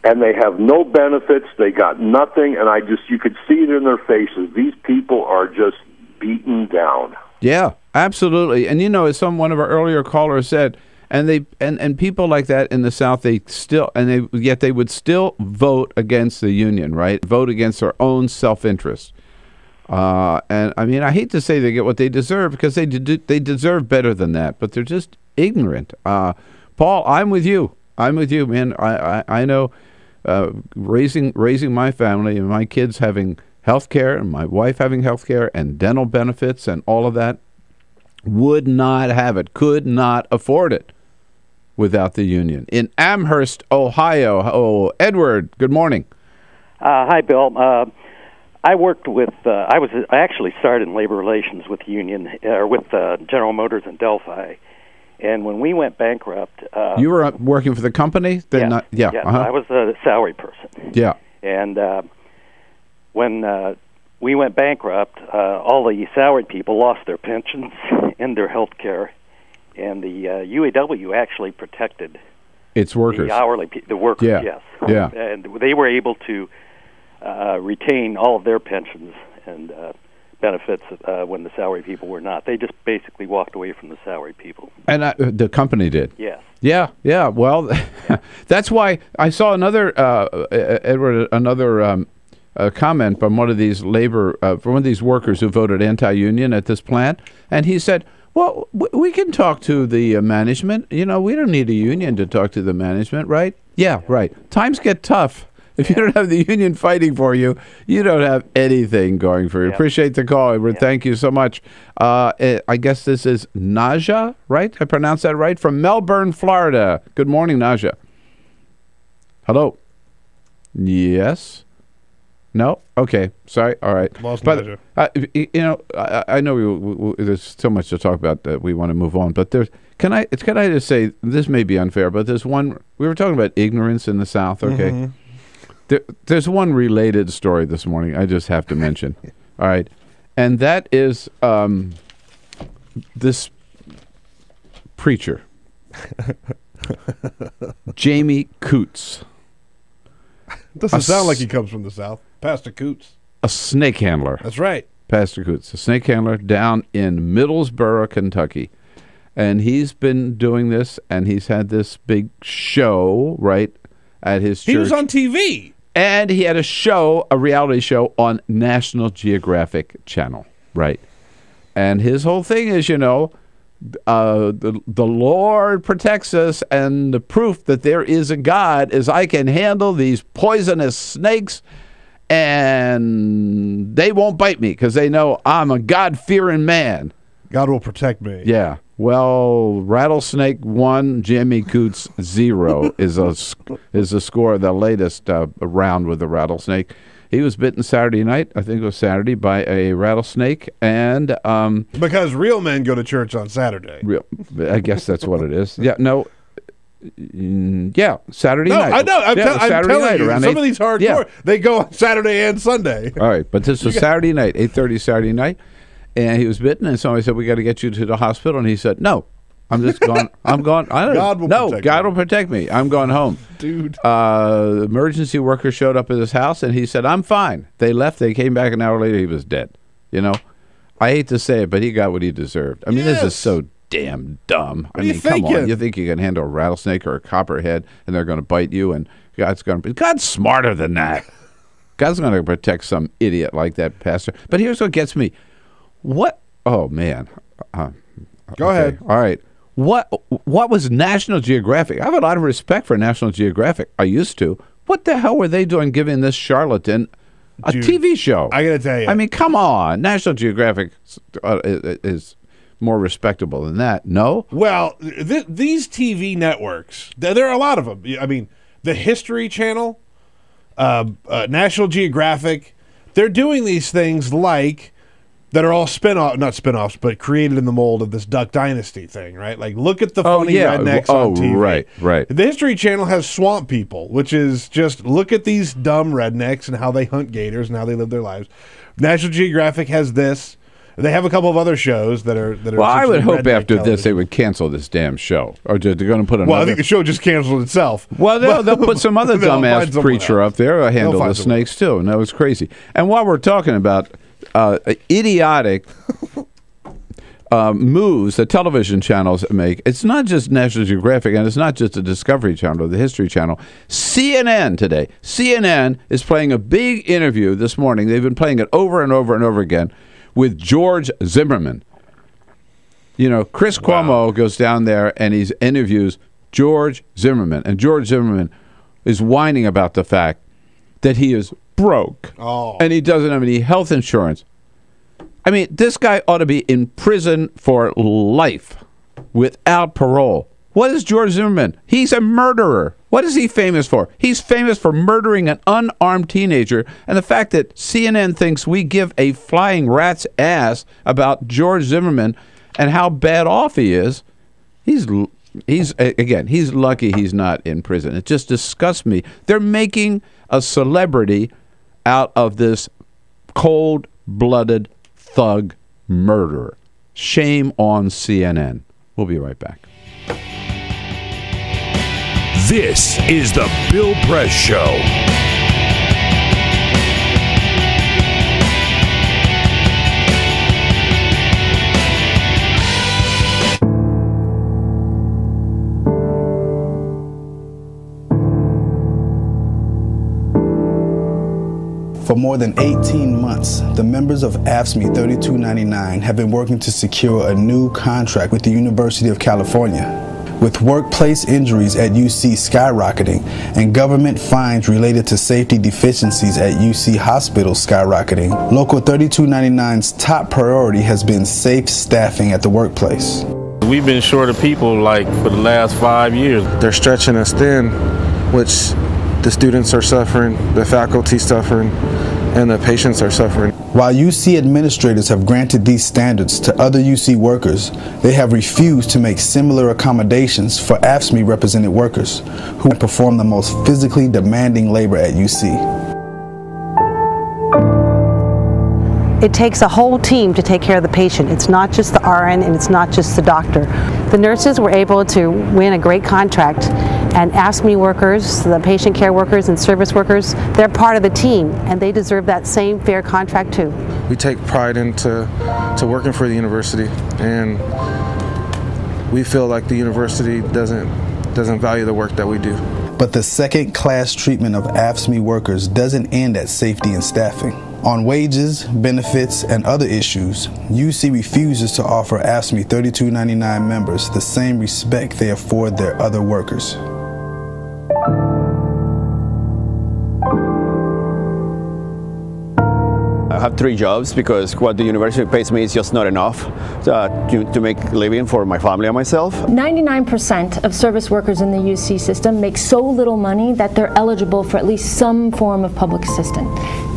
and they have no benefits, they got nothing, and you could see it in their faces. These people are just beaten down. Yeah, absolutely. And as one of our earlier callers said, and people like that in the South, yet they would still vote against the union, right? Vote against their own self-interest. And I mean, I hate to say they get what they deserve because they deserve better than that, but they're just ignorant. Paul, I'm with you. I'm with you, man. I know raising my family and my kids having health care and my wife having health care and dental benefits and all of that, would not have it, could not afford it without the union. In Amherst, Ohio, Edward, good morning. Hi, Bill. I worked with. I actually started in labor relations with the union, or with General Motors in Delphi, and when we went bankrupt, you were working for the company. Yes, I was a salary person. Yeah, and when we went bankrupt, all the salaried people lost their pensions and their health care, and the UAW actually protected its workers, the workers. Yeah. Yes, yeah, and they were able to retain all of their pensions and benefits when the salary people were not. They just basically walked away from the salary people. And the company did. Yes. Yeah. Well, that's why I saw another Edward, another comment from one of these from one of these workers who voted anti-union at this plant, and he said, "Well, we can talk to the management. We don't need a union to talk to the management, right?" Yeah, right. Times get tough. If you don't have the union fighting for you, you don't have anything going for you. Yeah. Appreciate the call, Edward. Yeah. Thank you so much. I guess this is Naja, right? I pronounced that right? From Melbourne, Florida. Good morning, Naja. Hello. Yes. No? Okay. Sorry. All right. Lost Naja. I know there's so much to talk about that we want to move on, but can I just say, this may be unfair, but there's one, we were talking about ignorance in the South, okay? Mm-hmm. There's one related story this morning I just have to mention. All right. And that is this preacher, Jamie Coots. Doesn't sound like he comes from the South. Pastor Coots. A snake handler. That's right. Pastor Coots, a snake handler down in Middlesboro, Kentucky. And he's been doing this, and he's had this big show, right, at his church. He was on TV. And he had a reality show on National Geographic Channel, right? And his whole thing is, the Lord protects us, and the proof that there is a God is I can handle these poisonous snakes, and they won't bite me because they know I'm a God-fearing man. God will protect me. Yeah. Well, Rattlesnake 1, Jamie Coots 0 is a score of the latest round with the rattlesnake. He was bitten Saturday night, I think it was Saturday, by a rattlesnake, and because real men go to church on Saturday. I guess that's what it is. Yeah, no, Yeah, Saturday night. I know. I'm Saturday telling night you, around some 8. of these hardcore, Yeah. they go on Saturday and Sunday. All right, but this was Saturday night, 8:30 Saturday night, and he was bitten, and somebody said, "We got to get you to the hospital," and he said, "No, I'm just going. I'm going. I don't God will protect God me. will protect me. I'm going home." Dude. Emergency workers showed up at his house, and he said, "I'm fine." They left. They came back an hour later. He was dead. You know, I hate to say it, but he got what he deserved. I mean, this is so damn dumb. I mean, come on. You think you can handle a rattlesnake or a copperhead, and they're going to bite you, and God's smarter than that. God's going to protect some idiot like that, Pastor. But here's what gets me. What? Oh, man. Go ahead. All right. What was National Geographic? I have a lot of respect for National Geographic. I used to. What the hell were they doing giving this charlatan a TV show? I got to tell you. I mean, come on. National Geographic is more respectable than that. No? Well, these TV networks, there are a lot of them. I mean, the History Channel, National Geographic, they're doing these things like that are all not spin-offs, but created in the mold of this Duck Dynasty thing, right? Like, look at the funny rednecks on TV. Right. The History Channel has Swamp People, which is just look at these dumb rednecks and how they hunt gators and how they live their lives. National Geographic has this. They have a couple of other shows that are. Well, I would hope after this they would cancel this damn show, or they're going to put another. Well, I think the show just canceled itself. Well, they'll put some other dumbass preacher up there who'll handle the snakes too, and that was crazy. And while we're talking about idiotic moves that television channels make, it's not just National Geographic, and it's not just the Discovery Channel or the History Channel. CNN today. CNN is playing a big interview this morning. They've been playing it over and over and over again with George Zimmerman. You know, Chris Cuomo goes down there and he interviews George Zimmerman. And George Zimmerman is whining about the fact that he is broke and he doesn't have any health insurance. I mean, this guy ought to be in prison for life without parole. What is George Zimmerman? He's a murderer. What is he famous for? He's famous for murdering an unarmed teenager. And the fact that CNN thinks we give a flying rat's ass about George Zimmerman and how bad off he is, he's lucky he's not in prison. It just disgusts me. They're making a celebrity out of this cold-blooded thug murderer. Shame on CNN. We'll be right back. This is the Bill Press Show. For more than 18 months, the members of AFSCME 3299 have been working to secure a new contract with the University of California. With workplace injuries at UC skyrocketing and government fines related to safety deficiencies at UC hospitals skyrocketing, Local 3299's top priority has been safe staffing at the workplace. We've been short of people for the last 5 years. They're stretching us thin, which the students are suffering, the faculty suffering, and the patients are suffering. While UC administrators have granted these standards to other UC workers, they have refused to make similar accommodations for AFSCME represented workers who perform the most physically demanding labor at UC. It takes a whole team to take care of the patient. It's not just the RN and it's not just the doctor. The nurses were able to win a great contract, and AFSCME workers, the patient care workers and service workers, they're part of the team and they deserve that same fair contract too. We take pride into working for the university, and we feel like the university doesn't value the work that we do. But the second-class treatment of AFSCME workers doesn't end at safety and staffing. On wages, benefits, and other issues, UC refuses to offer AFSCME 3299 members the same respect they afford their other workers. I have 3 jobs because what the university pays me is just not enough to make a living for my family and myself. 99% of service workers in the UC system make so little money that they're eligible for at least some form of public assistance.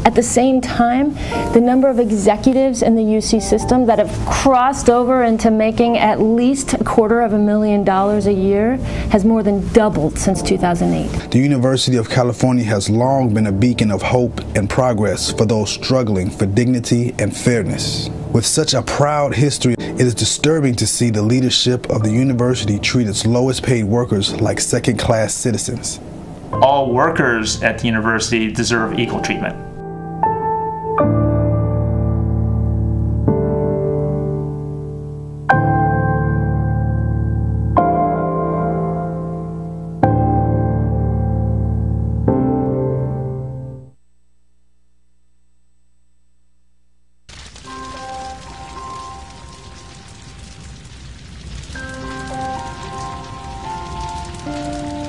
At the same time, the number of executives in the UC system that have crossed over into making at least $250,000 a year has more than doubled since 2008. The University of California has long been a beacon of hope and progress for those struggling for dignity and fairness. With such a proud history, it is disturbing to see the leadership of the university treat its lowest paid workers like second-class citizens. All workers at the university deserve equal treatment.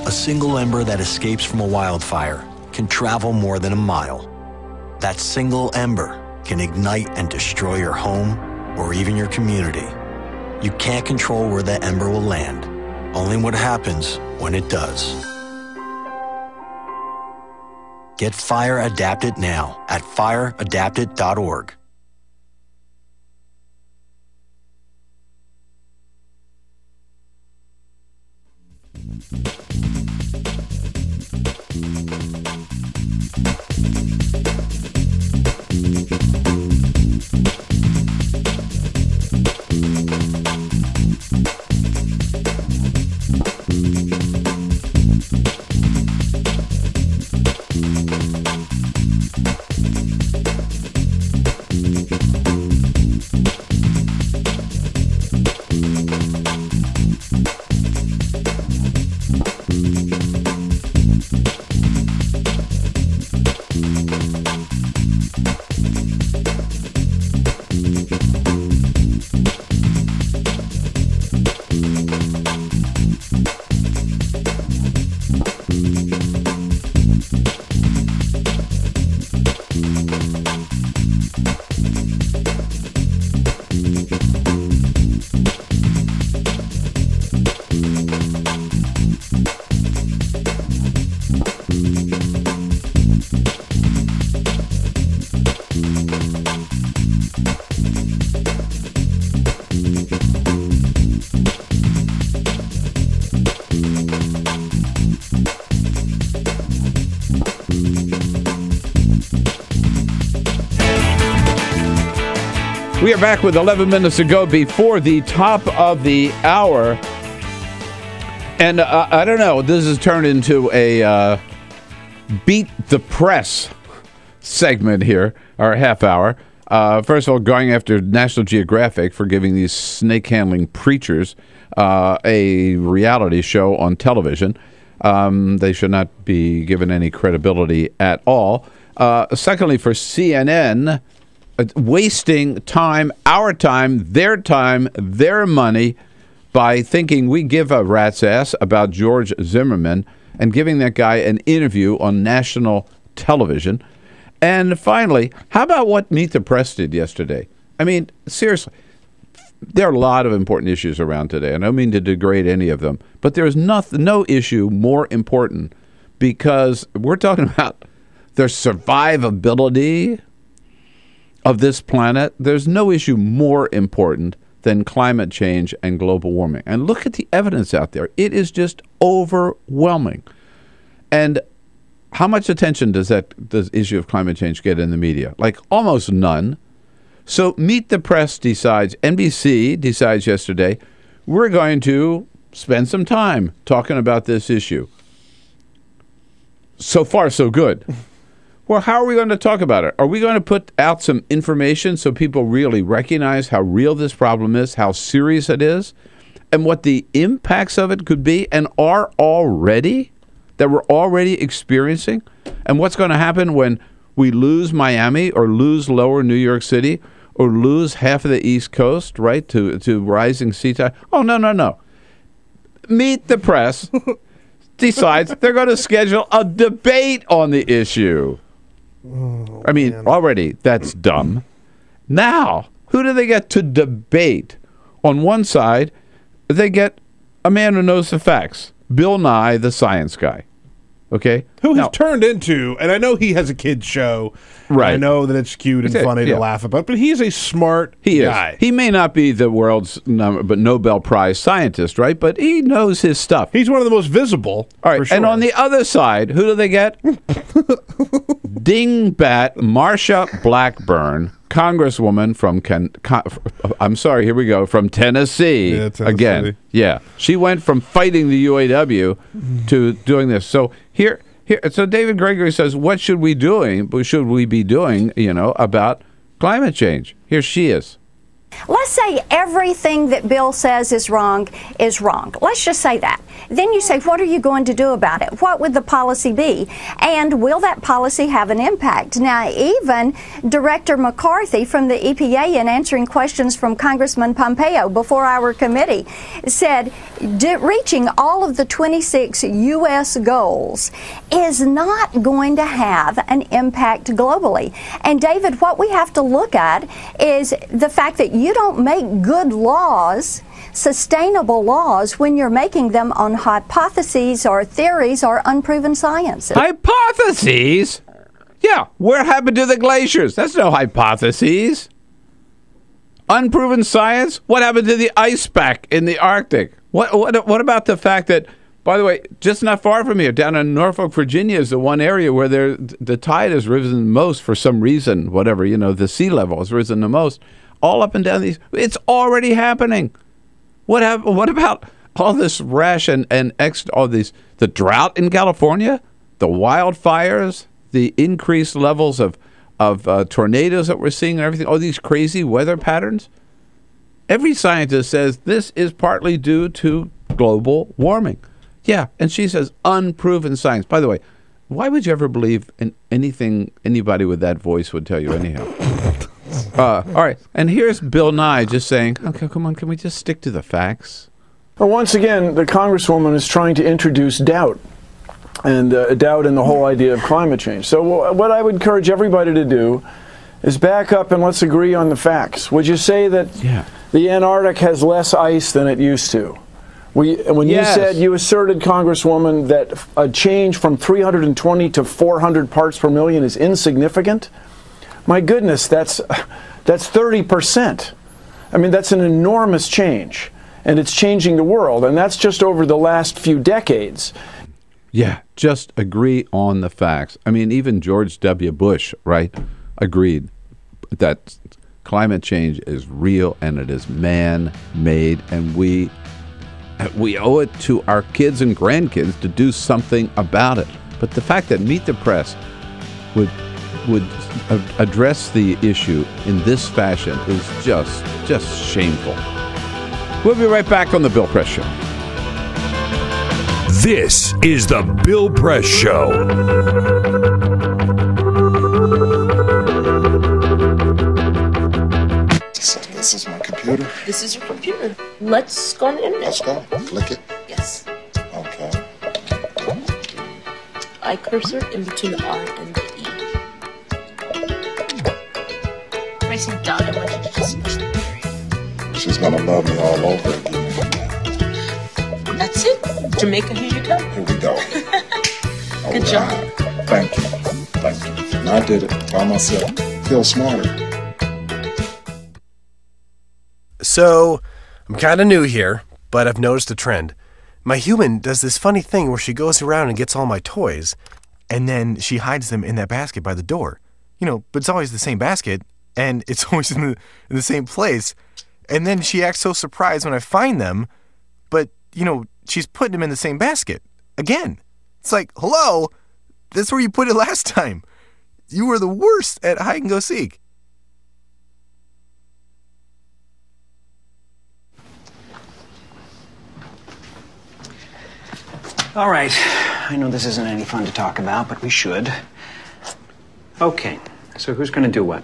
A single ember that escapes from a wildfire can travel more than a mile. That single ember can ignite and destroy your home or even your community. You can't control where that ember will land, only what happens when it does. Get Fire Adapted now at fireadapted.org. We are back with 11 minutes to go before the top of the hour. And I don't know, this has turned into a Beat the Press segment here, or half hour. First of all, going after National Geographic for giving these snake-handling preachers a reality show on television. They should not be given any credibility at all. Secondly, for CNN, wasting time, our time, their money, by thinking we give a rat's ass about George Zimmerman and giving that guy an interview on national television. And finally, how about what Meet the Press did yesterday? I mean, seriously, there are a lot of important issues around today. I don't mean to degrade any of them, but there is no issue more important, because we're talking about the survivability of this planet. There's no issue more important than climate change and global warming. And look at the evidence out there. It is just overwhelming. And how much attention does the issue of climate change get in the media? Like almost none. So Meet the Press decides, NBC decides yesterday, we're going to spend some time talking about this issue. So far, so good. Well, how are we going to talk about it? Are we going to put out some information so people really recognize how real this problem is, how serious it is, and what the impacts of it could be and are already, that we're already experiencing? And what's going to happen when we lose Miami or lose lower New York City or lose half of the East Coast, right, to rising sea tide? Oh, no. Meet the Press decides they're going to schedule a debate on the issue. I mean, already that's dumb. Now, who do they get to debate? On one side, they get a man who knows the facts, Bill Nye, the science guy. Okay? Who has turned into, and I know he has a kid's show. Right. I know that it's cute and funny to laugh about, but he's a smart guy. He may not be the world's Nobel Prize scientist, right? But he knows his stuff. He's one of the most visible. All right. For sure. And on the other side, who do they get? Dingbat Marsha Blackburn, Congresswoman from from Tennessee. Yeah, Tennessee. Again. Yeah. She went from fighting the UAW to doing this. So here so David Gregory says, what should we be doing, about climate change? Here she is. Let's say everything that Bill says is wrong is wrong. Let's just say that. Then you say, what are you going to do about it? What would the policy be? And will that policy have an impact? Now, even Director McCarthy from the EPA, in answering questions from Congressman Pompeo before our committee, said reaching all of the 26 U.S. goals is not going to have an impact globally. And David, what we have to look at is the fact that you don't make good laws, sustainable laws, when you're making them on hypotheses or theories or unproven science. Hypotheses? Yeah, what happened to the glaciers? That's no hypotheses. Unproven science? What happened to the ice pack in the Arctic? What about the fact that, by the way, just not far from here, down in Norfolk, Virginia, is the one area where the tide has risen most for some reason, whatever, the sea level has risen the most. All up and down these, it's already happening. What about all this rash and all these, the drought in California, the wildfires, the increased levels of tornadoes that we're seeing and everything, all these crazy weather patterns? Every scientist says this is partly due to global warming. Yeah, and she says unproven science. By the way, why would you ever believe in anything anybody with that voice would tell you anyhow? All right, and here's Bill Nye just saying, okay, come on, can we just stick to the facts? Well, once again, the Congresswoman is trying to introduce doubt, and doubt in the whole idea of climate change. So what I would encourage everybody to do is back up and let's agree on the facts. Would you say that the Antarctic has less ice than it used to? When you said, you asserted, Congresswoman, that a change from 320 to 400 parts per million is insignificant, my goodness, that's 30%. I mean, that's an enormous change, and it's changing the world, and that's just over the last few decades. Yeah, just agree on the facts. I mean, even George W. Bush, right, agreed that climate change is real and it is man-made, and we owe it to our kids and grandkids to do something about it. But the fact that Meet the Press would address the issue in this fashion is just shameful. We'll be right back on the Bill Press Show. This is the Bill Press Show. This is my computer. This is your computer. Let's go on the internet. Let's go. Click it. Yes. Okay. I cursor in between the R and the E. Racing down, I want you to just push the period. She's gonna love me all over again. That's it. Jamaica, here you go. Here we go. Good job. Thank you. Thank you. And I did it by myself. Feel smarter. So, I'm kind of new here, but I've noticed a trend. My human does this funny thing where she goes around and gets all my toys, and then she hides them in that basket by the door. But it's always the same basket, and it's always in the same place. And then she acts so surprised when I find them, but, she's putting them in the same basket. Again. It's like, hello? That's where you put it last time. You were the worst at hide and go seek. All right. I know this isn't any fun to talk about, but we should. Okay. So who's going to do what?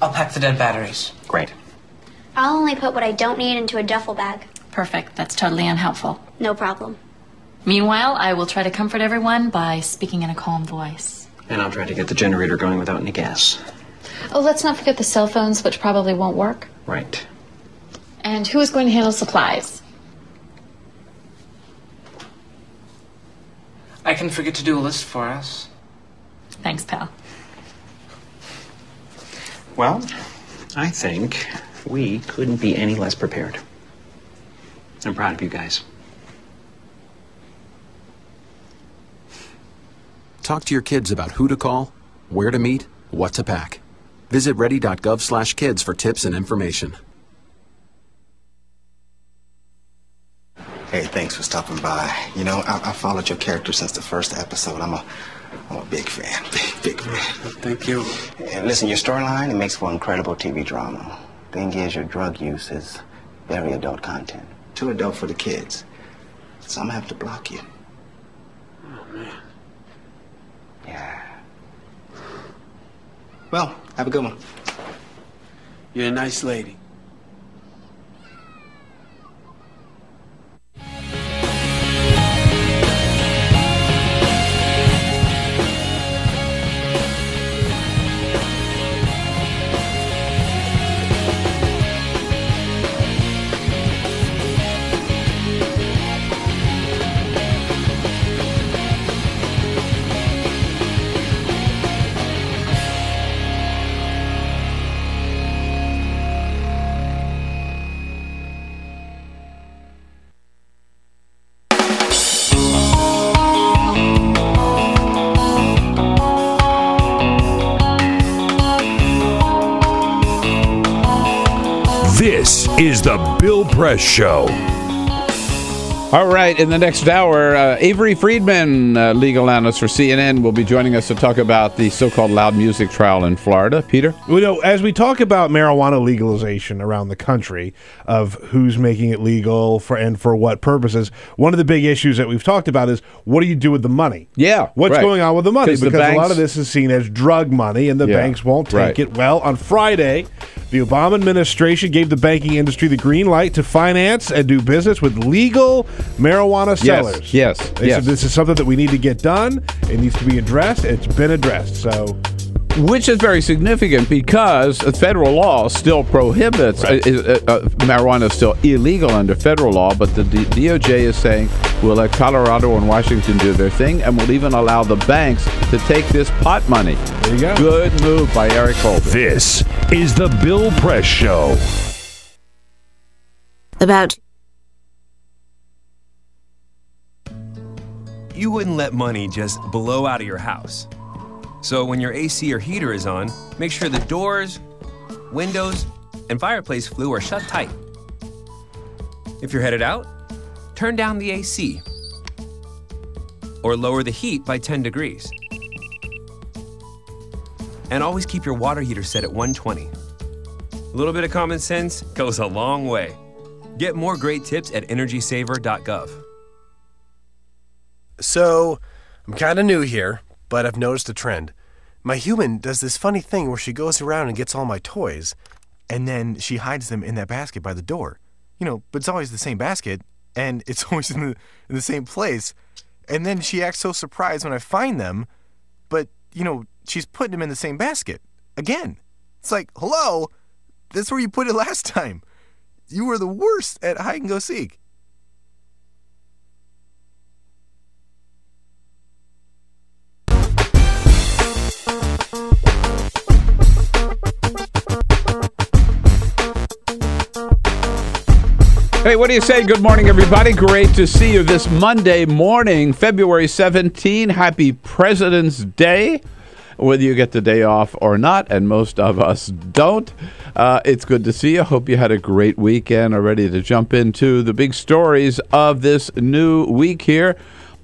I'll pack the dead batteries. Great. I'll only put what I don't need into a duffel bag. Perfect. That's totally unhelpful. No problem. Meanwhile, I will try to comfort everyone by speaking in a calm voice. And I'll try to get the generator going without any gas. Oh, let's not forget the cell phones, which probably won't work. Right. And who is going to handle supplies? I can forget to do a list for us. Thanks, pal. Well, I think we couldn't be any less prepared. I'm proud of you guys. Talk to your kids about who to call, where to meet, what to pack. Visit ready.gov/kids for tips and information. Hey, thanks for stopping by. You know, I followed your character since the first episode. I'm a big fan. Big fan. Thank you. And listen, your storyline, it makes for incredible TV drama. Thing is, your drug use is very adult content. Too adult for the kids. So I'm gonna have to block you. Oh, man. Yeah. Well, have a good one. You're a nice lady. This is the Bill Press Show. All right, in the next hour, Avery Friedman, legal analyst for CNN, will be joining us to talk about the so-called loud music trial in Florida. Peter? You know, as we talk about marijuana legalization around the country, of who's making it legal and for what purposes, one of the big issues that we've talked about is, what do you do with the money? Yeah, What's right. going on with the money? Because the banks, a lot of this is seen as drug money, and the banks won't take it. Well, on Friday, the Obama administration gave the banking industry the green light to finance and do business with legal marijuana sellers. Yes. They said this is something that we need to get done. It needs to be addressed. It's been addressed. So, which is very significant because federal law still prohibits marijuana is still illegal under federal law, but the DOJ is saying we'll let Colorado and Washington do their thing, and we'll even allow the banks to take this pot money. There you go. Good move by Eric Holder. This is the Bill Press Show. You wouldn't let money just blow out of your house. So when your AC or heater is on, make sure the doors, windows, and fireplace flue are shut tight. If you're headed out, turn down the AC or lower the heat by 10 degrees. And always keep your water heater set at 120. A little bit of common sense goes a long way. Get more great tips at energysaver.gov. So, I'm kind of new here, but I've noticed a trend. My human does this funny thing where she goes around and gets all my toys, and then she hides them in that basket by the door. You know, but it's always the same basket, and it's always in the same place. And then she acts so surprised when I find them, but, you know, she's putting them in the same basket. Again. It's like, hello? That's where you put it last time. You were the worst at hide and go seek. Hey, what do you say? Good morning, everybody. Great to see you this Monday morning, February 17. Happy President's Day, whether you get the day off or not, and most of us don't. It's good to see you. Hope you had a great weekend. Are ready to jump into the big stories of this new week here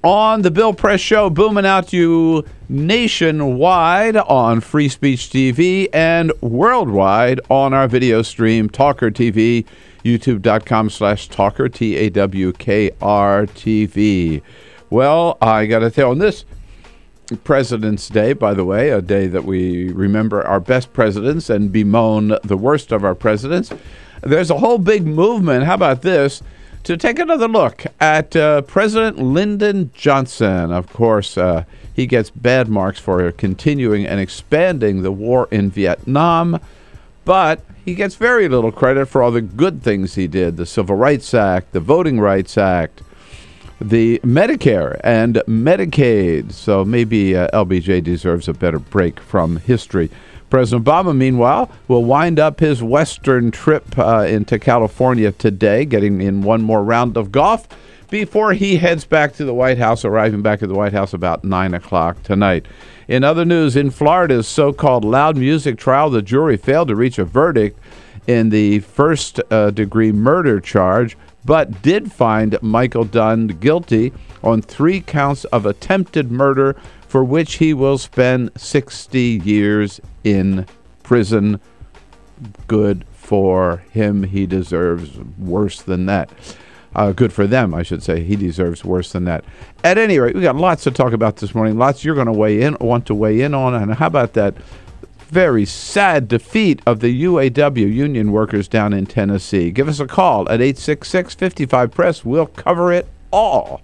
on the Bill Press Show, booming out to you nationwide on Free Speech TV and worldwide on our video stream, TawkrTV, youtube.com/Tawker, TAWKR-TV. Well, I got to tell you, on this President's Day, by the way, a day that we remember our best presidents and bemoan the worst of our presidents, there's a whole big movement, how about this, to take another look at President Lyndon Johnson. Of course, he gets bad marks for continuing and expanding the war in Vietnam, but he gets very little credit for all the good things he did: the Civil Rights Act, the Voting Rights Act, the Medicare and Medicaid. So maybe LBJ deserves a better break from history. President Obama, meanwhile, will wind up his Western trip into California today, getting in one more round of golf before he heads back to the White House, arriving back at the White House about 9 o'clock tonight. In other news, in Florida's so-called loud music trial, the jury failed to reach a verdict in the first-degree murder charge, but did find Michael Dunn guilty on 3 counts of attempted murder, for which he will spend 60 years in prison. Good for him. He deserves worse than that. Good for them, I should say. He deserves worse than that. At any rate, we got lots to talk about this morning. Lots you're going to want to weigh in on. And how about that very sad defeat of the UAW union workers down in Tennessee? Give us a call at 866-55-PRESS. We'll cover it all.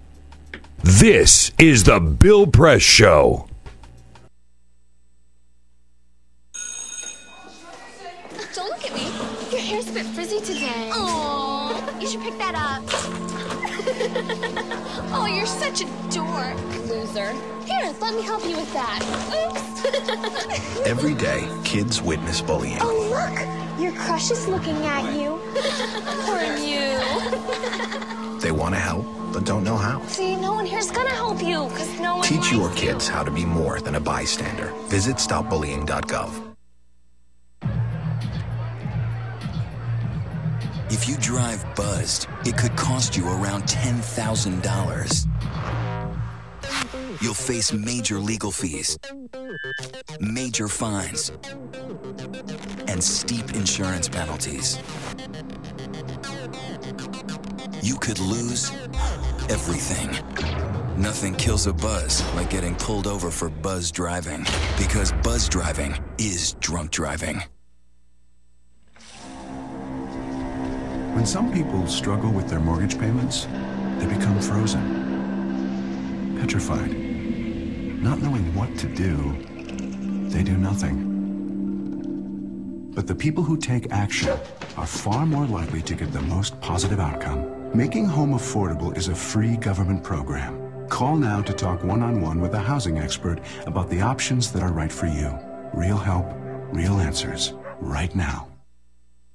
This is the Bill Press Show. Don't look at me. Your hair's a bit frizzy today. Oh, you should pick that up. Oh, you're such a dork. Loser. Here, let me help you with that. Oops. Every day, kids witness bullying. Oh, look. Your crush is looking at you. Poor you. They want to help, but don't know how. See, no one here's gonna help you, because no one Teach your likes kids how to be more than a bystander. Visit stopbullying.gov. If you drive buzzed, it could cost you around $10,000. You'll face major legal fees, major fines, and steep insurance penalties. You could lose everything. Nothing kills a buzz like getting pulled over for buzz driving, because buzz driving is drunk driving. When some people struggle with their mortgage payments, they become frozen, petrified. Not knowing what to do, they do nothing. But the people who take action are far more likely to get the most positive outcome. Making home affordable is a free government program. Call now to talk one-on-one with a housing expert about the options that are right for you. Real help, real answers, right now.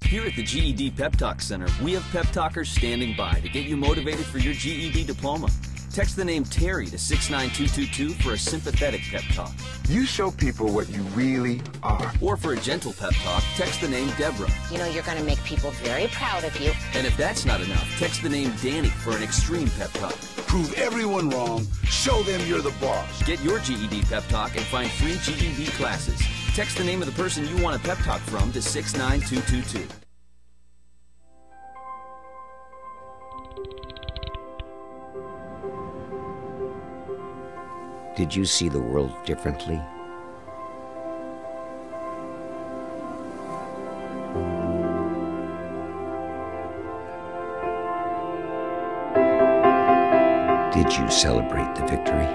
Here at the GED Pep Talk Center, we have pep talkers standing by to get you motivated for your GED diploma. Text the name Terry to 69222 for a sympathetic pep talk. You show people what you really are. Or for a gentle pep talk, text the name Deborah. You know you're going to make people very proud of you. And if that's not enough, text the name Danny for an extreme pep talk. Prove everyone wrong. Show them you're the boss. Get your GED pep talk and find free GED classes. Text the name of the person you want a pep talk from to 69222. Did you see the world differently? Did you celebrate the victory?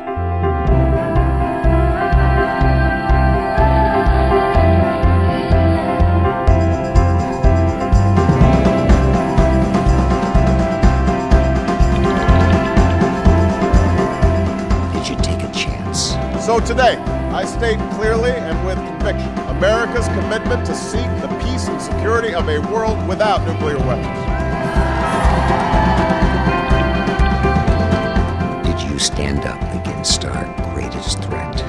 So today, I state clearly and with conviction America's commitment to seek the peace and security of a world without nuclear weapons. Did you stand up against our greatest threat?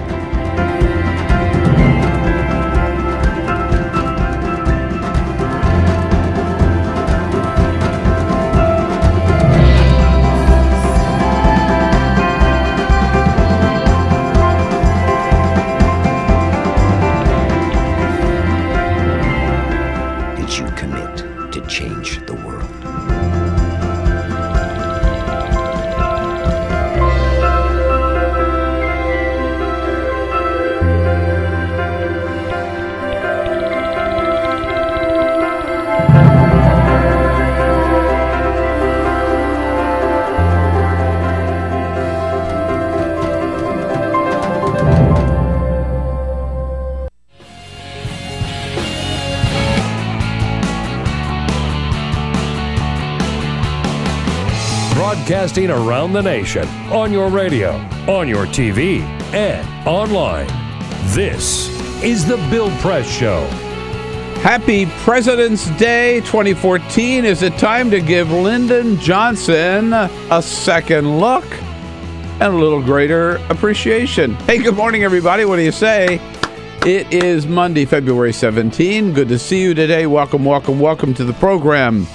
Change the world. broadcasting around the nation, on your radio, on your TV, and online. This is The Bill Press Show. Happy President's Day 2014. Is it time to give Lyndon Johnson a second look and a little greater appreciation? Hey, good morning, everybody. What do you say? It is Monday, February 17. Good to see you today. Welcome, welcome, welcome to the program.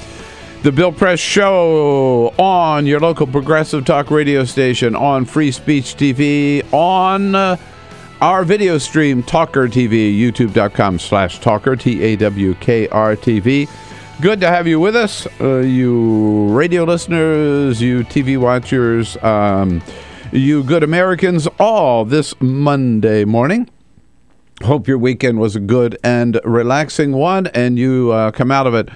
The Bill Press Show on your local progressive talk radio station, on Free Speech TV, on our video stream, TawkrTV, youtube.com/Tawker, TAWKRTV. Good to have you with us, you radio listeners, you TV watchers, you good Americans, all this Monday morning. Hope your weekend was a good and relaxing one, and you come out of it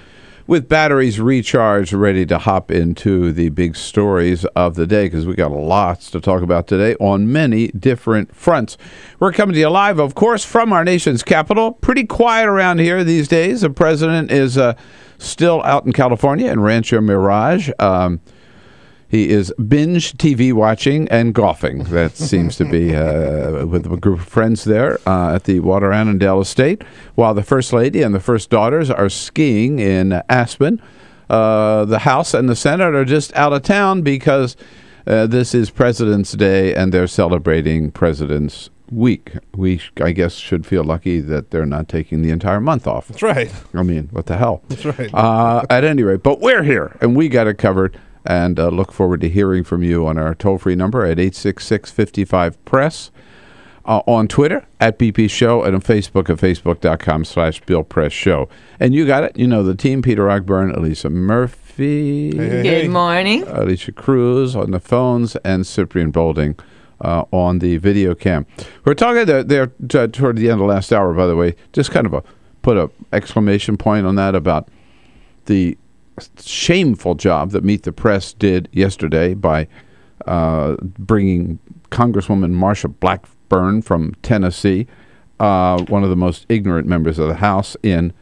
with batteries recharged, ready to hop into the big stories of the day, because we got lots to talk about today on many different fronts. We're coming to you live, of course, from our nation's capital. Pretty quiet around here these days. The president is still out in California in Rancho Mirage. He is binge TV watching and golfing. That seems to be with a group of friends there at the Waldron in Dallas State, while the First Lady and the First Daughters are skiing in Aspen. The House and the Senate are just out of town because this is President's Day and they're celebrating President's Week. We, I guess, should feel lucky that they're not taking the entire month off. That's right. I mean, what the hell? That's right. At any rate, but we're here and we got it covered. And look forward to hearing from you on our toll-free number at 866-55-PRESS, on Twitter at BP Show, and on Facebook at facebook.com/Bill Press Show. And you got it. You know the team: Peter Ogburn, Elisa Murphy. Good morning. Alicia Cruz on the phones, and Cyprian Bolding on the video cam. We're talking there toward the end of last hour, by the way. Just kind of put a exclamation point on that about the shameful job that Meet the Press did yesterday by bringing Congresswoman Marsha Blackburn from Tennessee, one of the most ignorant members of the House, in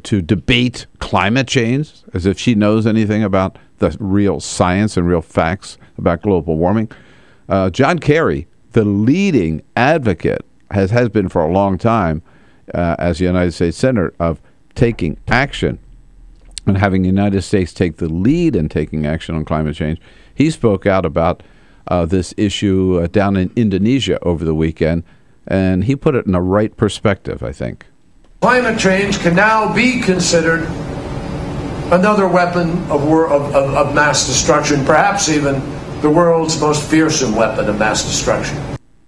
to debate climate change as if she knows anything about the real science and real facts about global warming. John Kerry, the leading advocate, has been for a long time as the United States Senator of taking action and having the United States take the lead in taking action on climate change. He spoke out about this issue down in Indonesia over the weekend, and he put it in the right perspective, I think. Climate change can now be considered another weapon of mass destruction, perhaps even the world's most fearsome weapon of mass destruction.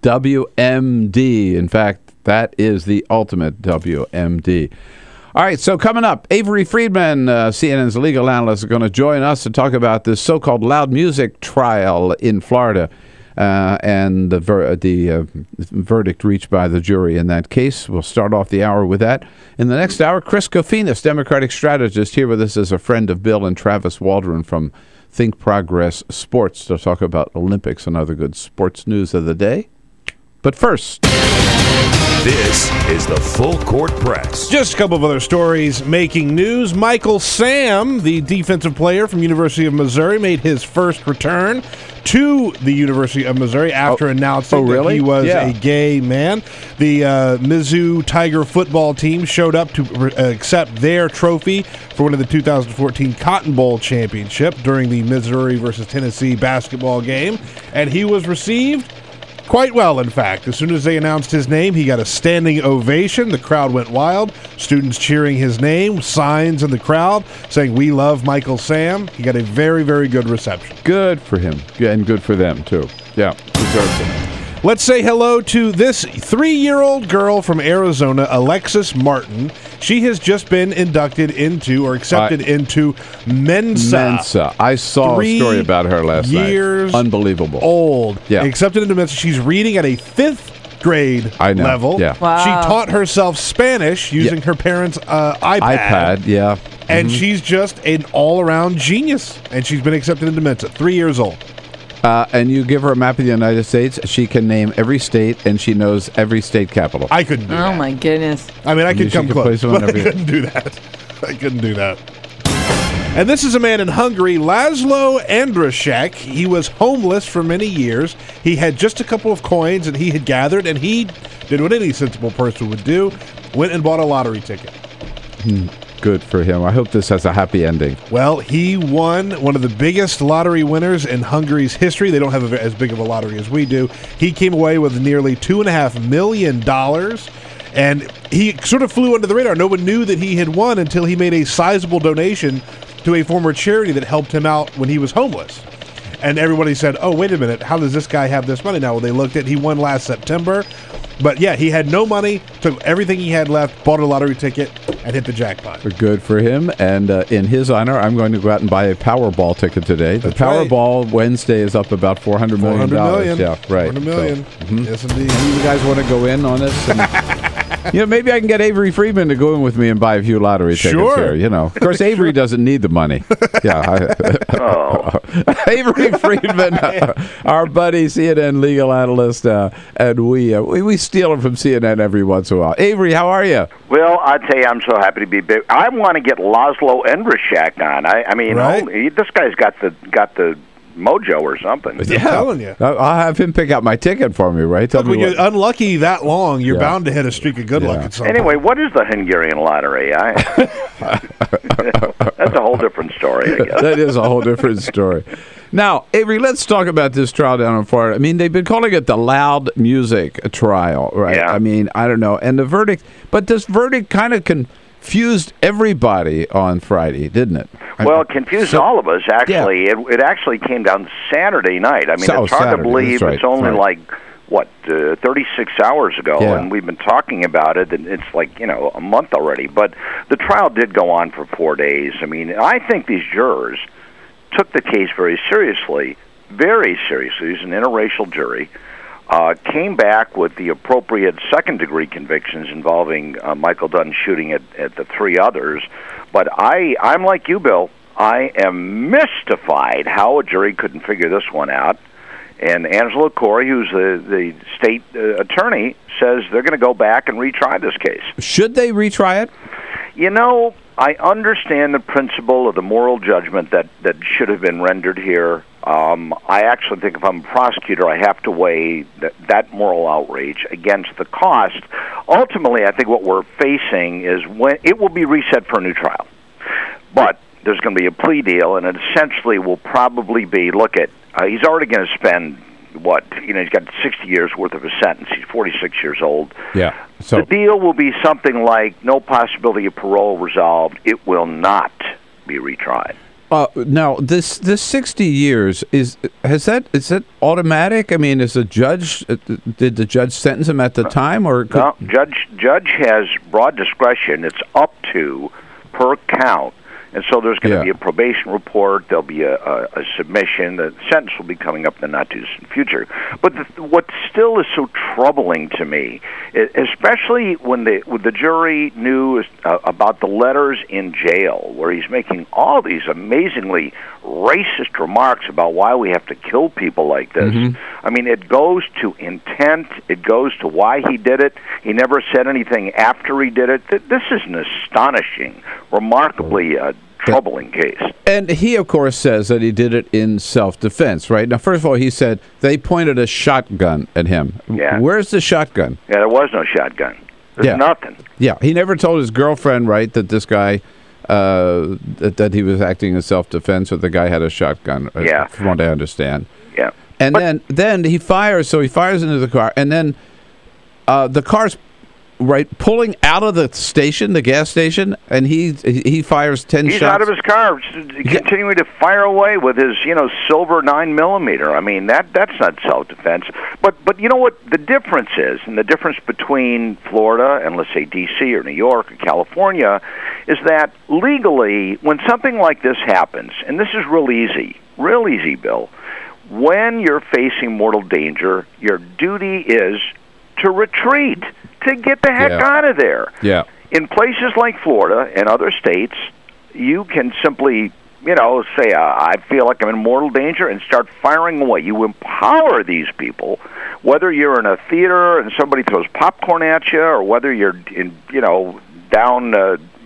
WMD. In fact, that is the ultimate WMD. All right, so coming up, Avery Friedman, CNN's legal analyst, is going to join us to talk about this so-called loud music trial in Florida and the verdict reached by the jury in that case. We'll start off the hour with that. In the next hour, Chris Kofinis, Democratic strategist, here with us as a friend of Bill and Travis Waldron from Think Progress Sports to talk about Olympics and other good sports news of the day. But first, this is the Full Court Press. Just a couple of other stories making news. Michael Sam, the defensive player from University of Missouri, made his first return to the University of Missouri after announcing that he was a gay man. The Mizzou Tiger football team showed up to accept their trophy for one of the 2014 Cotton Bowl championship during the Missouri versus Tennessee basketball game, and he was received quite well, in fact. As soon as they announced his name, he got a standing ovation. The crowd went wild. Students cheering his name, signs in the crowd saying, "We love Michael Sam." He got a very, very good reception. Good for him. Yeah, and good for them, too. Yeah, deserves it. Let's say hello to this 3-year-old girl from Arizona, Alexis Martin. She has just been inducted into or accepted into Mensa. I saw a story about her last night. 3 years unbelievable. Old. Yeah. Accepted into Mensa. She's reading at a 5th grade level. Yeah. Wow. She taught herself Spanish using her parents' iPad. Yeah. And she's just an all-around genius. And she's been accepted into Mensa. 3 years old. And you give her a map of the United States, she can name every state, and she knows every state capital. I couldn't do that. Oh, my goodness. I mean, I could come close, but I everything. couldn't do that. I couldn't do that. And this is a man in Hungary, Laszlo Andrasek. He was homeless for many years. He had just a couple of coins that he had gathered, and he did what any sensible person would do, went and bought a lottery ticket. Good for him. I hope this has a happy ending. Well, he won one of the biggest lottery winners in Hungary's history. They don't have as big of a lottery as we do. He came away with nearly $2.5 million, and he sort of flew under the radar. No one knew that he had won until he made a sizable donation to a former charity that helped him out when he was homeless. And everybody said, oh, wait a minute, how does this guy have this money now? Well, they looked at, he won last September. But yeah, he had no money, took everything he had left, bought a lottery ticket, and hit the jackpot. Good for him. And in his honor, I'm going to go out and buy a Powerball ticket today. The Powerball Wednesday is up about $400 million. Yeah, right. $400 million. So, Yes, indeed. You guys want to go in on this? And, maybe I can get Avery Friedman to go in with me and buy a few lottery tickets here. Of course, Avery doesn't need the money. Avery Friedman, our buddy, CNN legal analyst, and we steal him from CNN every once in a while. Avery, how are you? Well, I tell you, I'm so happy to be big. I want to get Laszlo Andrasek on. I mean, this guy's got the mojo or something. I'm telling you. I'll have him pick out my ticket for me, right? Look, when you're unlucky that long, you're bound to hit a streak of good luck at some Anyway, point. what is the Hungarian lottery? That's a whole different story, I guess. That is a whole different story. Now, Avery, let's talk about this trial down in Florida. I mean, they've been calling it the loud music trial, right? Yeah. I mean, I don't know. And the verdict, but this verdict kind of confused everybody on Friday, didn't it? Well, it confused all of us, actually. Yeah. It actually came down Saturday night. I mean, it's hard to believe it's only like, 36 hours ago, and we've been talking about it, and it's like, a month already. But the trial did go on for 4 days. I mean, I think these jurors took the case very seriously. It was an interracial jury. Came back with the appropriate second-degree convictions involving Michael Dunn shooting at the three others. But I'm like you, Bill. I am mystified how a jury couldn't figure this one out. And Angela Corey, who's the state attorney, says they're going to go back and retry this case. Should they retry it? I understand the principle of the moral judgment that should have been rendered here. I actually think if I'm a prosecutor, I have to weigh that moral outrage against the cost. Ultimately, I think what we're facing is when it will be reset for a new trial. But there's going to be a plea deal, and it essentially will probably be, he's already going to spend, he's got 60 years worth of a sentence. He's 46 years old. Yeah. So the deal will be something like no possibility of parole resolved. It will not be retried. Now, this 60 years, is that automatic? I mean, did the judge sentence him at the time? Or no, judge has broad discretion. It's up to per count. And so there's going to be a probation report. There'll be a submission. The sentence will be coming up in the not-too-distant future. But what still is so troubling to me, especially when the jury knew about the letters in jail, where he's making all these amazingly racist remarks about why we have to kill people like this. Mm-hmm. I mean, it goes to intent. It goes to why he did it. He never said anything after he did it. This is an astonishing, remarkably troubling case. And he, of course, says that he did it in self-defense, right? Now, first of all, he said they pointed a shotgun at him. Yeah. Where's the shotgun? Yeah, there was no shotgun. There's nothing. Yeah, he never told his girlfriend, right, that this guy, that he was acting in self-defense, or the guy had a shotgun, from what I understand. Yeah. And then he fires, so he fires into the car, and then the car's pulling out of the station, the gas station, and he fires 10 shots. He's out of his car, continuing to fire away with his silver 9mm. I mean, that's not self-defense. But you know what the difference is, and the difference between Florida and, let's say, D.C. or New York or California, is that legally, when something like this happens, and this is real easy, Bill, when you're facing mortal danger, your duty is to retreat, to get the heck out of there. Yeah. In places like Florida and other states, you can simply, say, I feel like I'm in mortal danger, and start firing away. You empower these people, whether you're in a theater and somebody throws popcorn at you, or whether you're in, down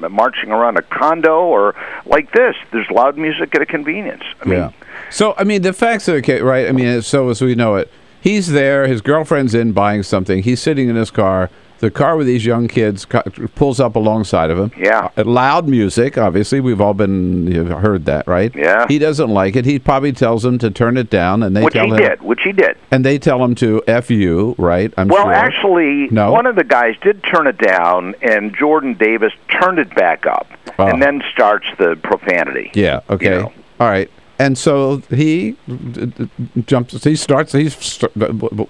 marching around a condo, or like this. There's loud music at a convenience. I mean, So, I mean, the facts of the case, right? I mean, so as we know it, he's there, his girlfriend's in buying something, he's sitting in his car, the car with these young kids pulls up alongside of him. Yeah. Loud music, obviously, we've all heard that, right? Yeah. He doesn't like it, he probably tells them to turn it down, and which he did. And they tell him to F you, right? Well, actually, one of the guys did turn it down, and Jordan Davis turned it back up, and then starts the profanity. Yeah, okay. You know? All right. And so he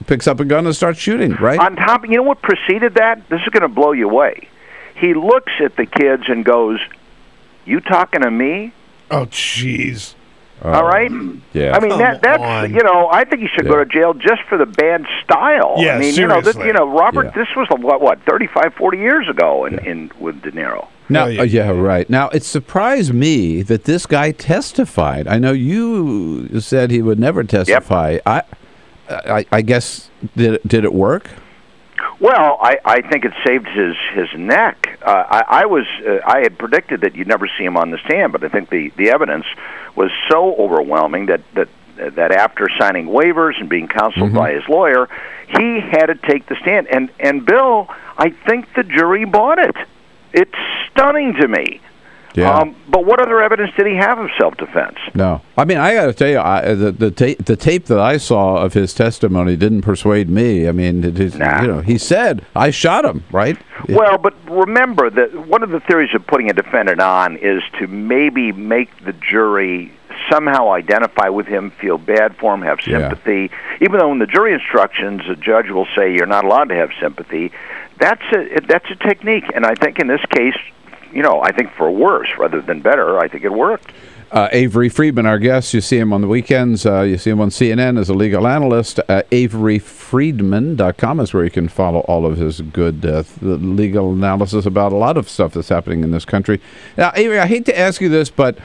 picks up a gun and starts shooting, right? On top, you know what preceded that? This is going to blow you away. He looks at the kids and goes, "You talking to me?" Oh, jeez. All right? Yeah. I mean, that's, I think he should go to jail just for the bad style. Yeah, I mean, seriously. Robert, this was, 35, 40 years ago with De Niro. Now, right. Now, it surprised me that this guy testified. I know you said he would never testify. Yep. I guess, did it work? Well, I think it saved his neck. I had predicted that you'd never see him on the stand, but I think the evidence was so overwhelming that after signing waivers and being counseled by his lawyer, he had to take the stand. And Bill, I think the jury bought it. It's stunning to me. Yeah. But what other evidence did he have of self-defense? No. I mean, I got to tell you, the tape that I saw of his testimony didn't persuade me. I mean, he said, I shot him, right? Well, but remember that one of the theories of putting a defendant on is to maybe make the jury somehow identify with him, feel bad for him, have sympathy. Even though in the jury instructions, a judge will say you're not allowed to have sympathy. That's a technique, and I think in this case, I think for worse rather than better, I think it worked. Avery Friedman, our guest, you see him on the weekends. You see him on CNN as a legal analyst. AveryFriedman.com is where you can follow all of his good legal analysis about a lot of stuff that's happening in this country. Now, Avery, I hate to ask you this, but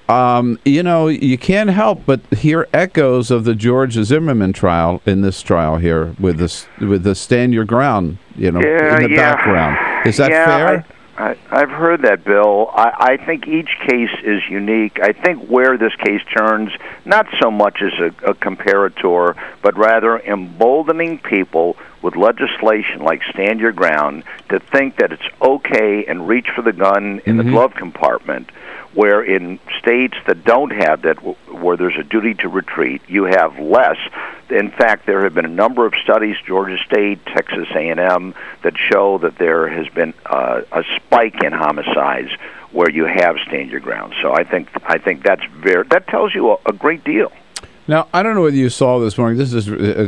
you can't help but hear echoes of the George Zimmerman trial in this trial here with the stand your ground, in the background. Is that fair? I've heard that, Bill. I think each case is unique. I think where this case turns, not so much as a comparator, but rather emboldening people with legislation like Stand Your Ground to think that it's okay and reach for the gun in the glove compartment, where in states that don't have that, where there's a duty to retreat, you have less. In fact, there have been a number of studies, Georgia State, Texas A&M, that show that there has been a spike in homicides where you have Stand Your Ground. So I think that tells you a great deal. Now, I don't know whether you saw this morning.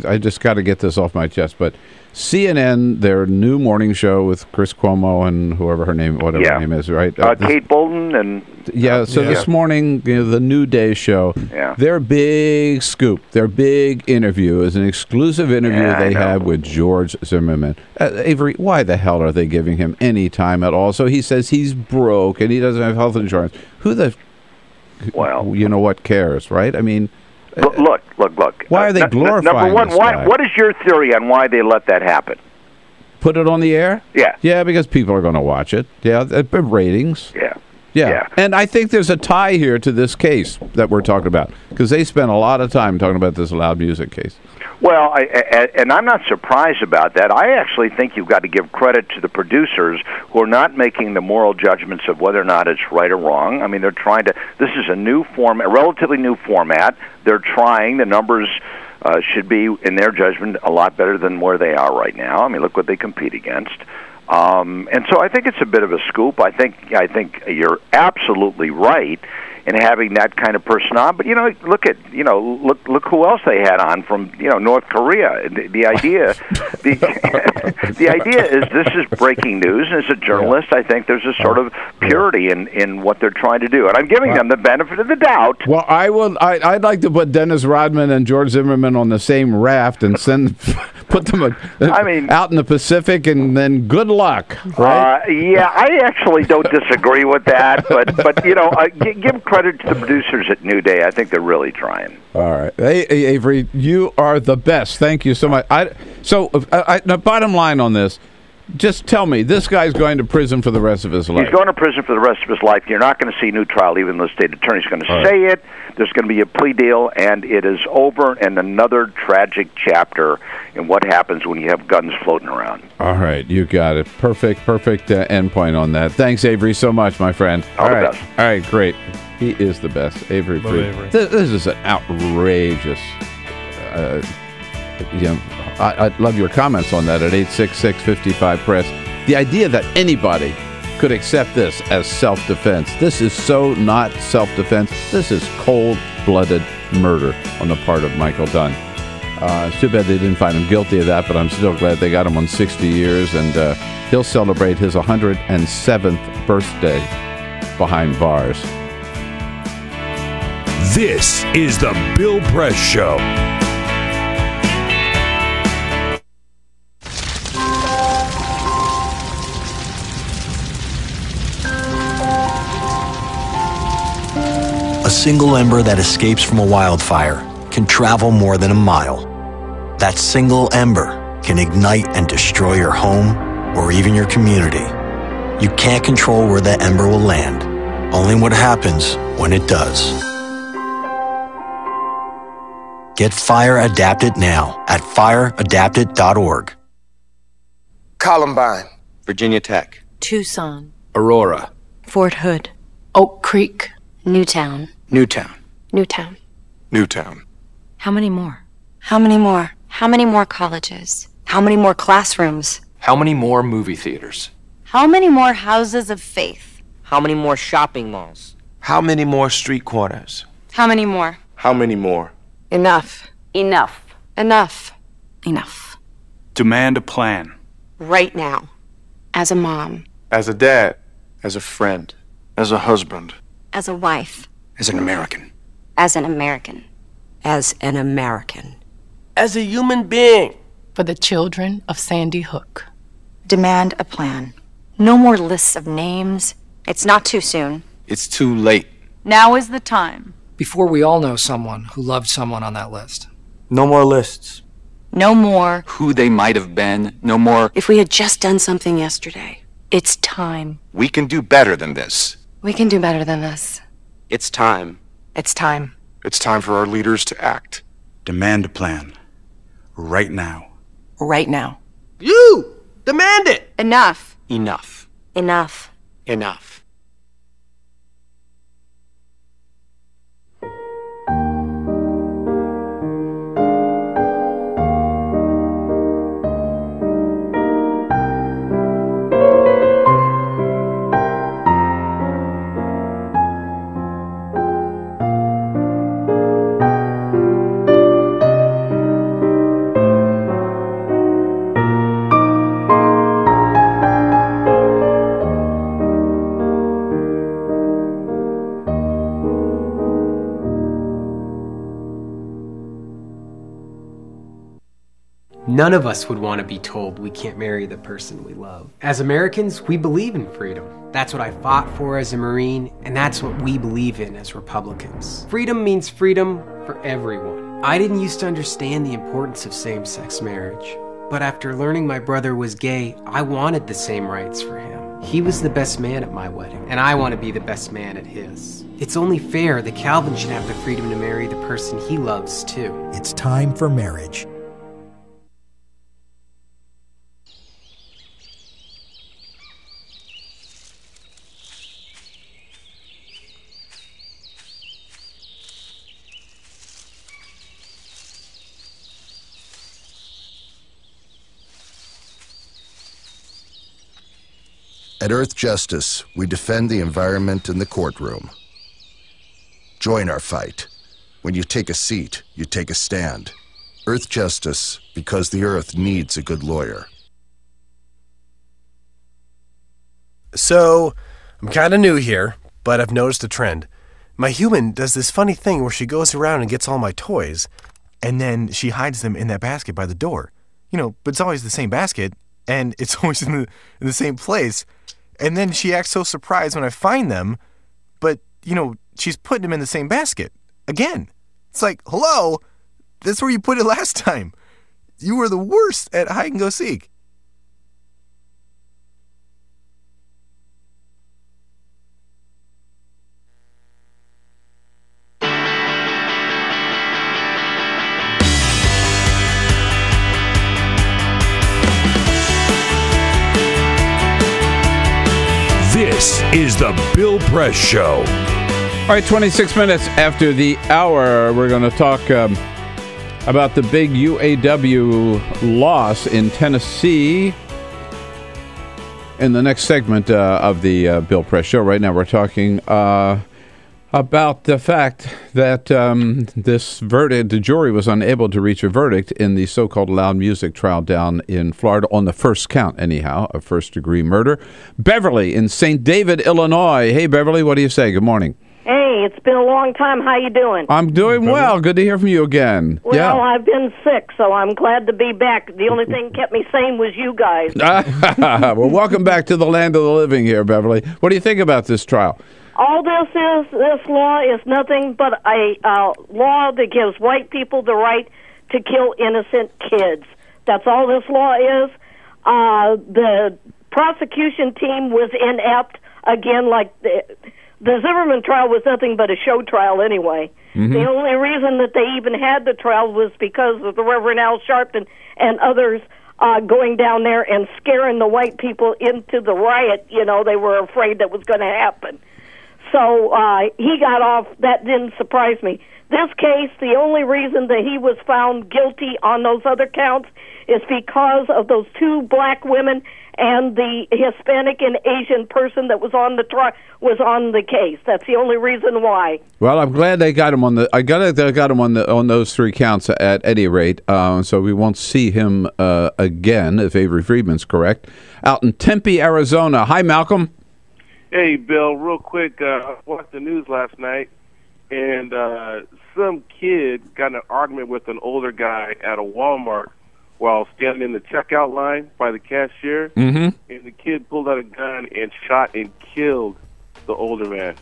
I just got to get this off my chest, but CNN, their new morning show with Chris Cuomo and whoever her name is, right? Kate Bolton and this morning, the New Day show. Yeah. Their big scoop, their big interview is an exclusive interview they have with George Zimmerman. Avery, why the hell are they giving him any time at all? So he says he's broke and he doesn't have health insurance. What cares, right? I mean. Look. Why are they glorifying Number one, this guy? what is your theory on why they let that happen? Put it on the air? Yeah. Yeah, because people are going to watch it. Yeah, ratings. Yeah. And I think there's a tie here to this case that we're talking about, because they spent a lot of time talking about this loud music case. Well, and I'm not surprised about that. I actually think you've got to give credit to the producers who are not making the moral judgments of whether or not it's right or wrong. I mean, they're trying to. This is a relatively new format. They're trying. The numbers should be, in their judgment, a lot better than where they are right now. I mean, look what they compete against. And so I think it's a bit of a scoop. I think you're absolutely right in having that kind of person on. But look who else they had on from North Korea. The idea is this is breaking news, and as a journalist, I think there's a sort of purity in what they're trying to do, and I'm giving them the benefit of the doubt. Well, I'd like to put Dennis Rodman and George Zimmerman on the same raft and put them out in the Pacific, and then good luck. Right? I actually don't disagree with that, but give credit to the producers at New Day. I think they're really trying. All right. Hey, Avery, you are the best. Thank you so much. The bottom line on this, Just tell me, this guy's going to prison for the rest of his life. He's going to prison for the rest of his life. You're not going to see a new trial, even though the state attorney's going to say it. There's going to be a plea deal, and it is over, and another tragic chapter in what happens when you have guns floating around. All right, you got it. Perfect end point on that. Thanks, Avery, so much, my friend. All right. Best. All right, great. He is the best. Avery Friedman. This is an outrageous... I love your comments on that at 866-55-PRESS. The idea that anybody could accept this as self-defense. This is so not self-defense. This is cold-blooded murder on the part of Michael Dunn. It's too bad they didn't find him guilty of that, but I'm still glad they got him on 60 years, and he'll celebrate his 107th birthday behind bars. This is the Bill Press Show. A single ember that escapes from a wildfire can travel more than a mile. That single ember can ignite and destroy your home or even your community. You can't control where that ember will land, only what happens when it does. Get Fire Adapted now at fireadapted.org. Columbine, Virginia Tech, Tucson, Aurora, Fort Hood, Oak Creek, Newtown. Newtown, Newtown. Newtown. How many more? How many more? How many more colleges? How many more classrooms? How many more movie theaters? How many more houses of faith? How many more shopping malls? How many more street corners? How many more? How many more? Enough. Enough. Enough. Enough. Demand a plan. Right now. As a mom. As a dad. As a friend. As a husband. As a wife. As an American. As an American. As an American. As a human being. For the children of Sandy Hook. Demand a plan. No more lists of names. It's not too soon. It's too late. Now is the time. Before we all know someone who loved someone on that list. No more lists. No more. Who they might have been. No more. If we had just done something yesterday. It's time. We can do better than this. We can do better than this. It's time. It's time. It's time for our leaders to act. Demand a plan. Right now. Right now. You! Demand it! Enough. Enough. Enough. Enough. None of us would want to be told we can't marry the person we love. As Americans, we believe in freedom. That's what I fought for as a Marine, and that's what we believe in as Republicans. Freedom means freedom for everyone. I didn't used to understand the importance of same-sex marriage, but after learning my brother was gay, I wanted the same rights for him. He was the best man at my wedding, and I want to be the best man at his. It's only fair that Calvin should have the freedom to marry the person he loves, too. It's time for marriage. At Earth Justice, we defend the environment in the courtroom. Join our fight. When you take a seat, you take a stand. Earth Justice, because the Earth needs a good lawyer. So, I'm kind of new here, but I've noticed a trend. My human does this funny thing where she goes around and gets all my toys, and then she hides them in that basket by the door. You know, but it's always the same basket, and it's always in the same place. And then she acts so surprised when I find them, but, you know, she's putting them in the same basket. Again. It's like, hello? That's where you put it last time. You were the worst at hide and go seek. This is the Bill Press Show. All right, 26 minutes after the hour, we're going to talk about the big UAW loss in Tennessee in the next segment of the Bill Press Show. Right now, we're talking about the fact that this verdict, the jury was unable to reach a verdict in the so-called loud music trial down in Florida on the first count, anyhow, of first-degree murder. Beverly in St. David, Illinois. Hey, Beverly, what do you say? Good morning. Hey, it's been a long time. How you doing? I'm doing well. Good to hear from you again. Well, I've been sick, so I'm glad to be back. The only thing kept me sane was you guys. Well, welcome back to the land of the living here, Beverly. What do you think about this trial? All this law is nothing but a law that gives white people the right to kill innocent kids. That's all this law is. The prosecution team was inept, again, like the Zimmerman trial was nothing but a show trial anyway. Mm-hmm. The only reason that they even had the trial was because of the Reverend Al Sharpton and others going down there and scaring the white people into the riot. You know, they were afraid that was going to happen. So he got off. That didn't surprise me. This case, the only reason that he was found guilty on those other counts is because of those two black women and the Hispanic and Asian person that was on the was on the case. That's the only reason why. Well, I'm glad they got him on the. They got him on those three counts at any rate. So we won't see him again if Avery Friedman's correct. Out in Tempe, Arizona. Hi, Malcolm. Hey, Bill. Real quick, I watched the news last night, and some kid got in an argument with an older guy at a Walmart while standing in the checkout line by the cashier, and the kid pulled out a gun and shot and killed the older man.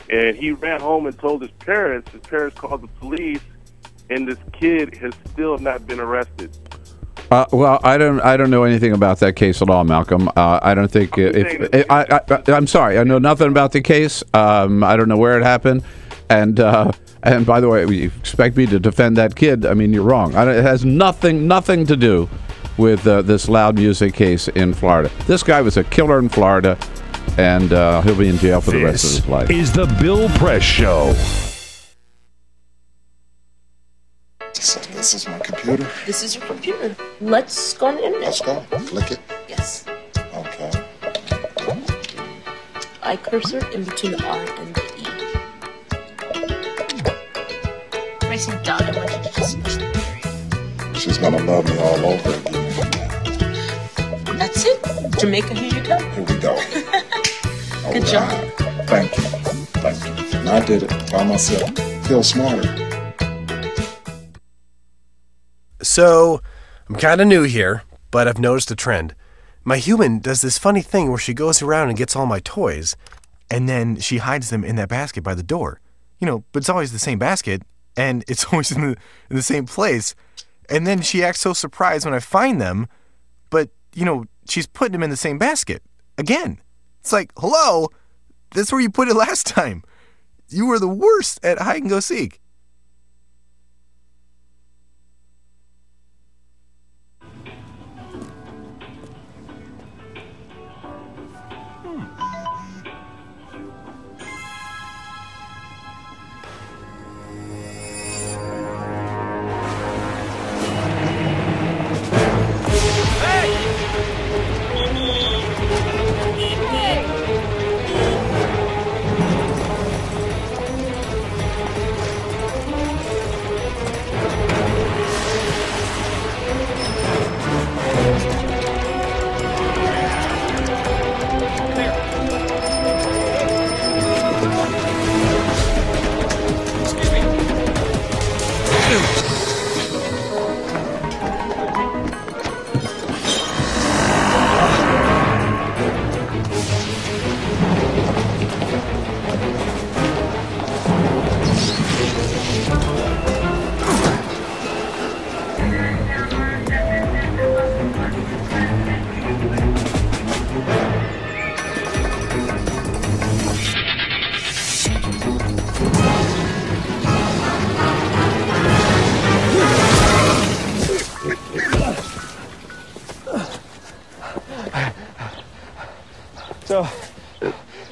And he ran home and told his parents. His parents called the police, and this kid has still not been arrested. Well, I don't know anything about that case at all, Malcolm. I don't think I'm sorry. I know nothing about the case. I don't know where it happened, and by the way, you expect me to defend that kid? I mean, you're wrong. It has nothing to do with this loud music case in Florida. This guy was a killer in Florida, and he'll be in jail for the rest of his life. This is the Bill Press Show. So this is my computer. This is your computer. Let's go on the internet. Let's go. Click it. Yes. Okay. I cursor in between the R and the E. Pressing down, I want you to just push the period. She's gonna love me all over again. That's it. Jamaica, here you go. Here we go. Good job. Thank you. Thank you. And I did it by myself. Feel smarter. So, I'm kind of new here, but I've noticed a trend. My human does this funny thing where she goes around and gets all my toys, and then she hides them in that basket by the door. You know, but it's always the same basket, and it's always in the same place. And then she acts so surprised when I find them, but, you know, she's putting them in the same basket. Again. It's like, hello, that's where you put it last time. You were the worst at hide and go seek.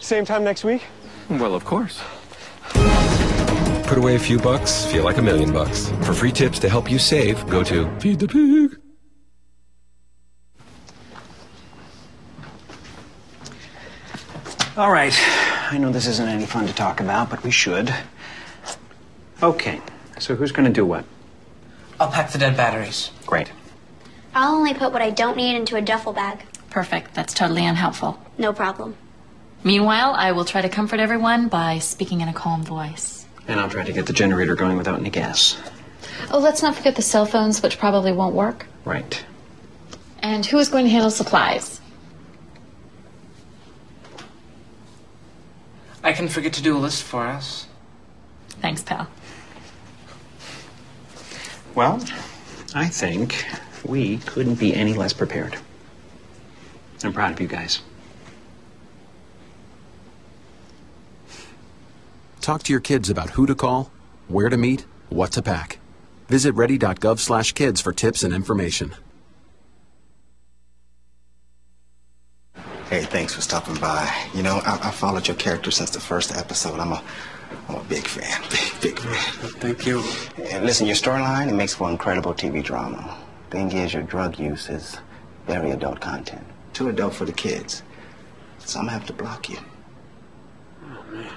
Same time next week? Well, of course. Put away a few bucks, feel like $1 million. For free tips to help you save, go to Feed the Pig. All right. I know this isn't any fun to talk about, but we should. Okay. So who's going to do what? I'll pack the dead batteries. Great. I'll only put what I don't need into a duffel bag. Perfect. That's totally unhelpful. No problem. Meanwhile, I will try to comfort everyone by speaking in a calm voice. And I'll try to get the generator going without any gas. Oh, let's not forget the cell phones, which probably won't work. Right. And who is going to handle supplies? I can forget to do a list for us. Thanks, pal. Well, I think we couldn't be any less prepared. I'm proud of you guys. Talk to your kids about who to call, where to meet, what to pack. Visit ready.gov/kids for tips and information. Hey, thanks for stopping by. You know, I followed your character since the first episode. I'm a big fan. Big fan. Thank you. And listen, your storyline, it makes for incredible TV drama. Thing is, your drug use is very adult content. Too adult for the kids. So I'm gonna have to block you. Oh, man.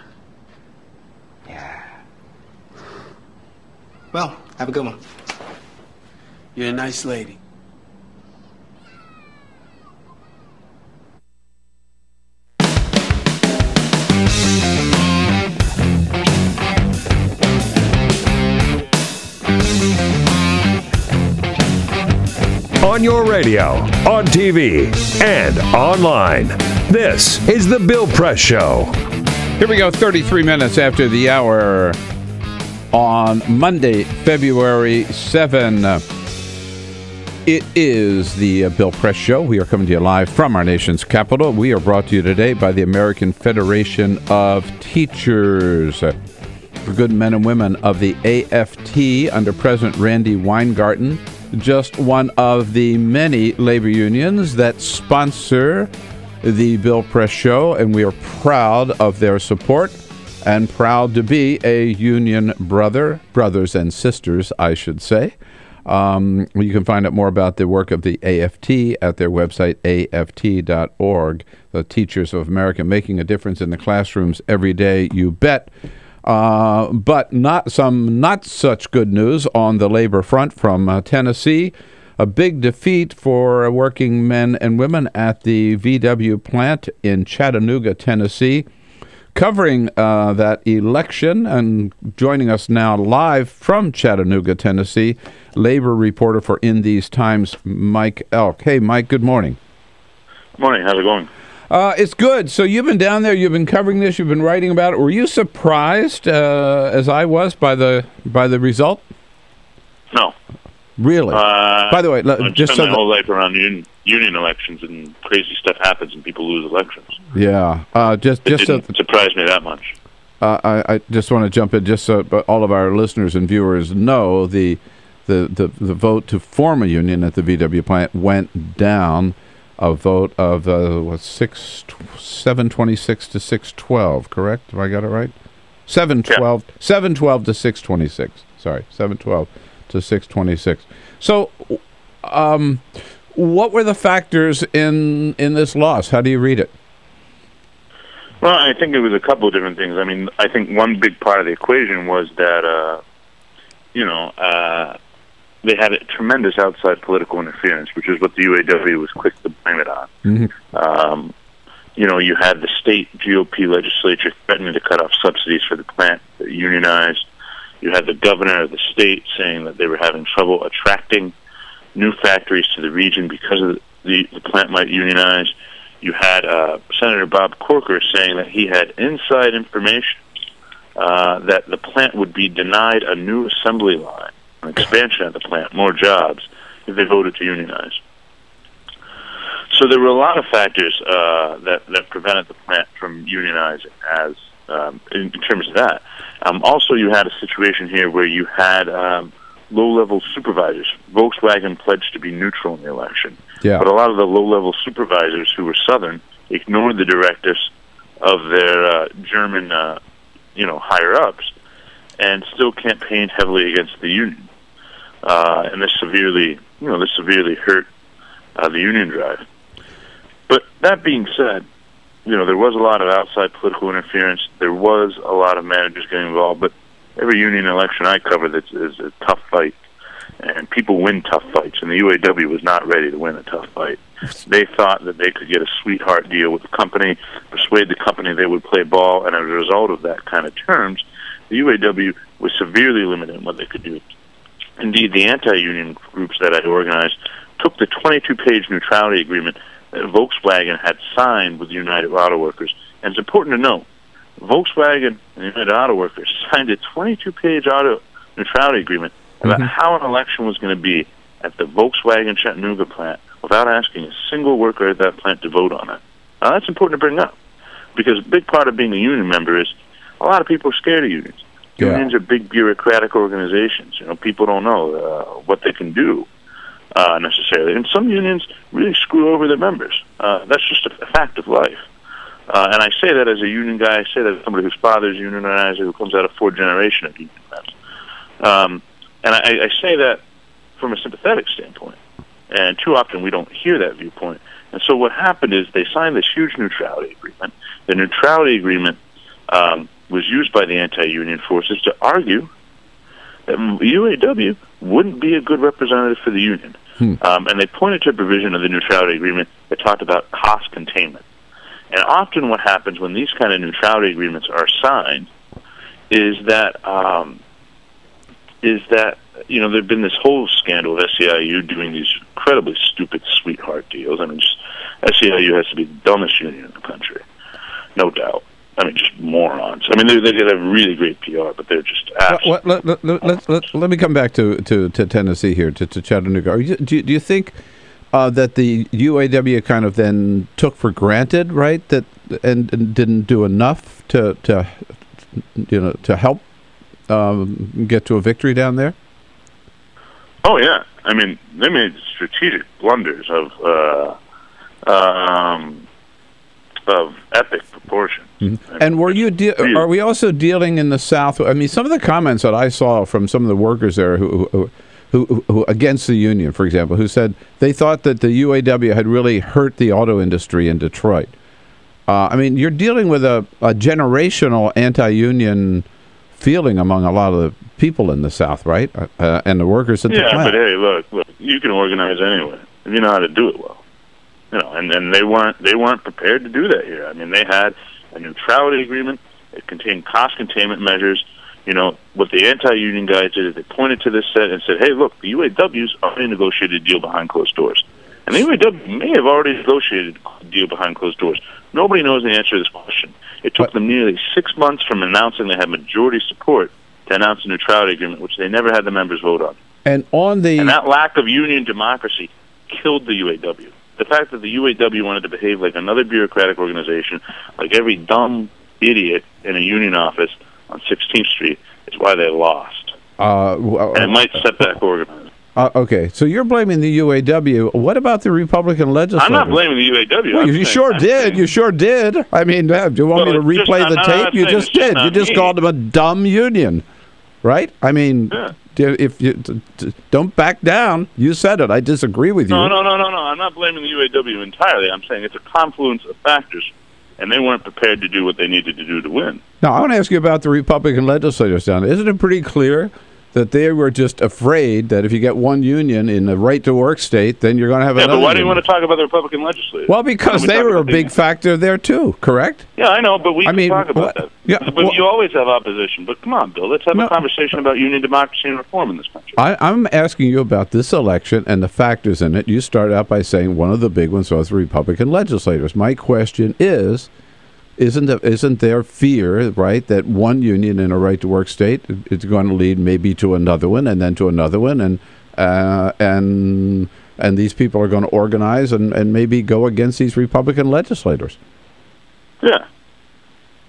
Yeah. Well, have a good one. You're a nice lady. On your radio, on TV, and online. This is The Bill Press Show. Here we go, 33 minutes after the hour on Monday, February 7. It is the Bill Press Show. We are coming to you live from our nation's capital. We are brought to you today by the American Federation of Teachers. The good men and women of the AFT under President Randy Weingarten, just one of the many labor unions that sponsor the Bill Press Show, and we are proud of their support and proud to be a union brothers and sisters, I should say. You can find out more about the work of the AFT at their website, aft.org. The Teachers of America, making a difference in the classrooms every day, you bet. But not such good news on the labor front from Tennessee. A big defeat for working men and women at the VW plant in Chattanooga, Tennessee. Covering that election and joining us now live from Chattanooga, Tennessee, labor reporter for In These Times, Mike Elk. Hey, Mike, good morning. Good morning. How's it going? It's good. So you've been down there, you've been covering this, you've been writing about it. Were you surprised, as I was, by the result? No. Really? By the way, just spent my whole life around union elections, and crazy stuff happens, and people lose elections. Yeah. It didn't surprise me that much. I just want to jump in, just so all of our listeners and viewers know the vote to form a union at the VW plant went down. A vote of 726 to 612, correct? Have I got it right? 712 to 626. Sorry, 712 to 626. So, what were the factors in this loss? How do you read it? Well, I think it was a couple of different things. I mean, I think one big part of the equation was that, they had a tremendous outside political interference, which is what the UAW was quick to blame it on. Mm-hmm. You had the state GOP legislature threatening to cut off subsidies for the plant that unionized. You had the governor of the state saying that they were having trouble attracting new factories to the region because of the plant might unionize. You had Senator Bob Corker saying that he had inside information that the plant would be denied a new assembly line, an expansion of the plant, more jobs, if they voted to unionize. So there were a lot of factors that prevented the plant from unionizing as in terms of that. Also, you had a situation here where you had low-level supervisors. Volkswagen pledged to be neutral in the election. Yeah. But a lot of the low-level supervisors who were Southern ignored the directives of their German, higher-ups, and still campaigned heavily against the union. And this severely hurt the union drive. But that being said, there was a lot of outside political interference. There was a lot of managers getting involved, but every union election I cover is a tough fight, and people win tough fights, and the UAW was not ready to win a tough fight. They thought that they could get a sweetheart deal with the company, persuade the company they would play ball, and as a result of that kind of terms, the UAW was severely limited in what they could do. Indeed, the anti-union groups that I organized took the 22-page neutrality agreement that Volkswagen had signed with the United Auto Workers. And it's important to note, Volkswagen and the United Auto Workers signed a 22-page auto neutrality agreement about how an election was going to be at the Volkswagen Chattanooga plant without asking a single worker at that plant to vote on it. Now, that's important to bring up, because a big part of being a union member is a lot of people are scared of unions. Yeah. Unions are big bureaucratic organizations. People don't know what they can do necessarily. And some unions really screw over their members. That's just a fact of life. And I say that as a union guy. I say that as somebody whose father's a unionizer, who comes out of 4 generations of union members. And I say that from a sympathetic standpoint. And too often we don't hear that viewpoint. And so what happened is they signed this huge neutrality agreement. The neutrality agreement was used by the anti-union forces to argue that UAW wouldn't be a good representative for the union. And they pointed to a provision of the neutrality agreement that talked about cost containment. And often what happens when these kind of neutrality agreements are signed is that there've been this whole scandal of SEIU doing these incredibly stupid sweetheart deals. I mean, SEIU has to be the dumbest union in the country, no doubt. I mean, just morons. I mean, they have really great PR, but they're just absolute. Let me come back to Tennessee here, to Chattanooga. Do you think that the UAW kind of then took for granted, right, that and didn't do enough to help get to a victory down there? Oh yeah, I mean, they made strategic blunders of epic proportion. And were you? Are we also dealing in the South? I mean, some of the comments that I saw from some of the workers there who against the union, for example, who said they thought that the UAW had really hurt the auto industry in Detroit. I mean, you're dealing with a generational anti-union feeling among a lot of the people in the South, right? And the workers at the plant. Yeah, but hey, look, you can organize anyway if you know how to do it well. And they weren't prepared to do that here. I mean, they had a neutrality agreement. It contained cost containment measures. What the anti-union guys did is they pointed to this set and said, hey, look, the UAW's already negotiated a deal behind closed doors. And the UAW may have already negotiated a deal behind closed doors. Nobody knows the answer to this question. It took them nearly 6 months from announcing they had majority support to announce a neutrality agreement, which they never had the members vote on. And that lack of union democracy killed the UAW. The fact that the UAW wanted to behave like another bureaucratic organization, like every dumb idiot in a union office on 16th Street, is why they lost. And it might set back organizing. Okay, so you're blaming the UAW. What about the Republican legislators? I'm not blaming the UAW. Well, you sure did. You sure did. I mean, do you want me to replay the tape? You just did. You just called them a dumb union, right? I mean, if you don't back down, you said it. I disagree with you. No. I'm not blaming the UAW entirely. I'm saying it's a confluence of factors, and they weren't prepared to do what they needed to do to win. Now, I want to ask you about the Republican legislators down there. Isn't it pretty clear that they were just afraid that if you get one union in a right-to-work state, then you're going to have another but why do you union? want to talk about the Republican legislators? Well, because they were a big factor there, too, correct? Yeah, I know, but we can talk about that. Yeah, but you always have opposition. But come on, Bill, let's have a conversation about union democracy and reform in this country. I'm asking you about this election and the factors in it. You started out by saying one of the big ones was the Republican legislators. My question is, isn't there fear, right, that one union in a right-to-work state is going to lead maybe to another one and then to another one, and these people are going to organize and maybe go against these Republican legislators? Yeah.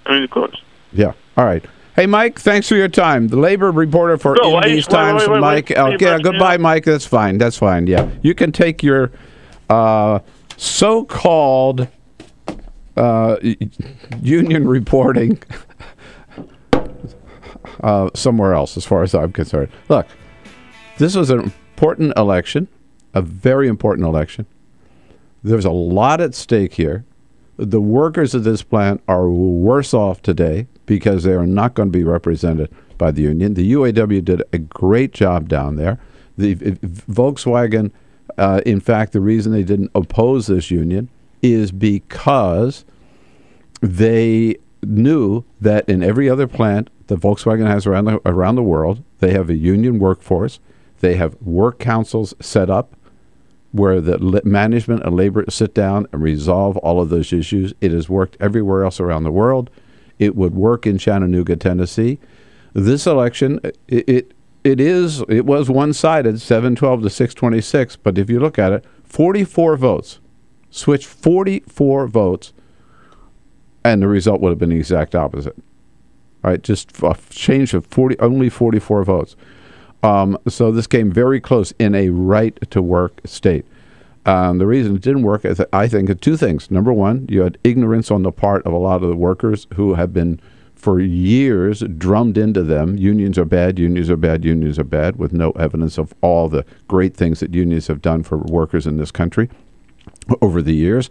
I mean, of course. Yeah. All right. Hey, Mike, thanks for your time. The labor reporter for In These Times, Mike Elk. Yeah, goodbye, Mike. That's fine. Yeah. You can take your so-called union reporting somewhere else, as far as I'm concerned. Look, this was an important election, a very important election. There's a lot at stake here. The workers of this plant are worse off today because they are not going to be represented by the union. The UAW did a great job down there. The Volkswagen, in fact, the reason they didn't oppose this union is because they knew that in every other plant that Volkswagen has around the world, they have a union workforce. They have work councils set up where the management and labor sit down and resolve all of those issues. It has worked everywhere else around the world. It would work in Chattanooga, Tennessee. This election, it was one-sided, 712 to 626. But if you look at it, 44 votes, switched 44 votes, and the result would have been the exact opposite. All right, just a change of only 44 votes. So this came very close in a right-to-work state. The reason it didn't work is, I think, of two things. Number one, you had ignorance on the part of a lot of the workers who have been, for years, drummed into them. Unions are bad, unions are bad, unions are bad, with no evidence of all the great things that unions have done for workers in this country over the years.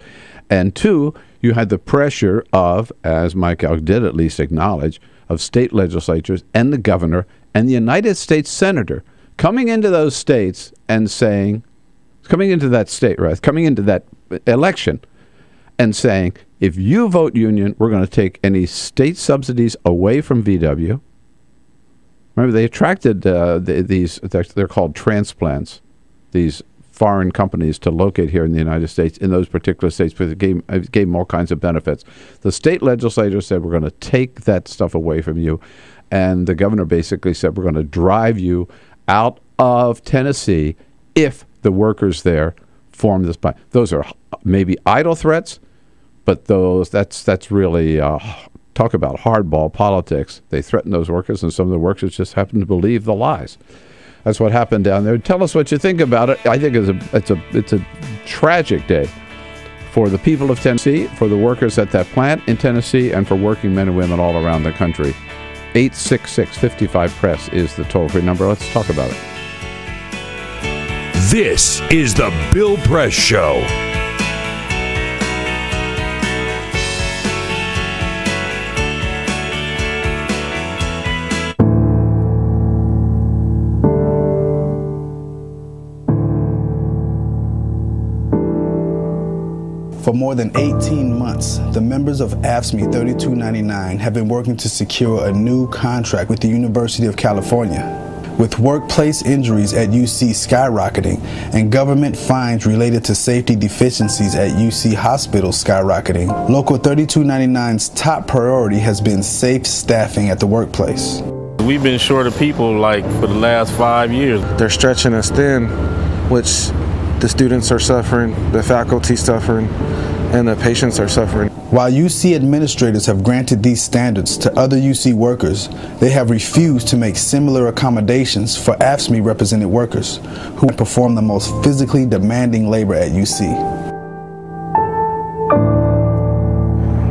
And two, you had the pressure of, as Mike Elk did at least acknowledge, of state legislatures and the governor and the United States senator coming into those states and saying, coming into that election and saying, if you vote union, we're going to take any state subsidies away from VW. Remember, they attracted these, they're called transplants, these foreign companies to locate here in the United States, in those particular states, because it gave them all kinds of benefits. The state legislature said, we're going to take that stuff away from you. And the governor basically said, we're going to drive you out of Tennessee if the workers there form this plan. Those are maybe idle threats, but that's really, talk about hardball politics. They threaten those workers, and some of the workers just happen to believe the lies. That's what happened down there. Tell us what you think about it. I think it's a tragic day for the people of Tennessee, for the workers at that plant in Tennessee, and for working men and women all around the country. 866-55-PRESS is the toll-free number. Let's talk about it. This is the Bill Press Show. For more than 18 months, the members of AFSCME 3299 have been working to secure a new contract with the University of California. With workplace injuries at UC skyrocketing and government fines related to safety deficiencies at UC hospitals skyrocketing, Local 3299's top priority has been safe staffing at the workplace. We've been short of people for the last 5 years. They're stretching us thin, which the students are suffering, the faculty suffering, and the patients are suffering. While UC administrators have granted these standards to other UC workers, they have refused to make similar accommodations for AFSCME represented workers who perform the most physically demanding labor at UC.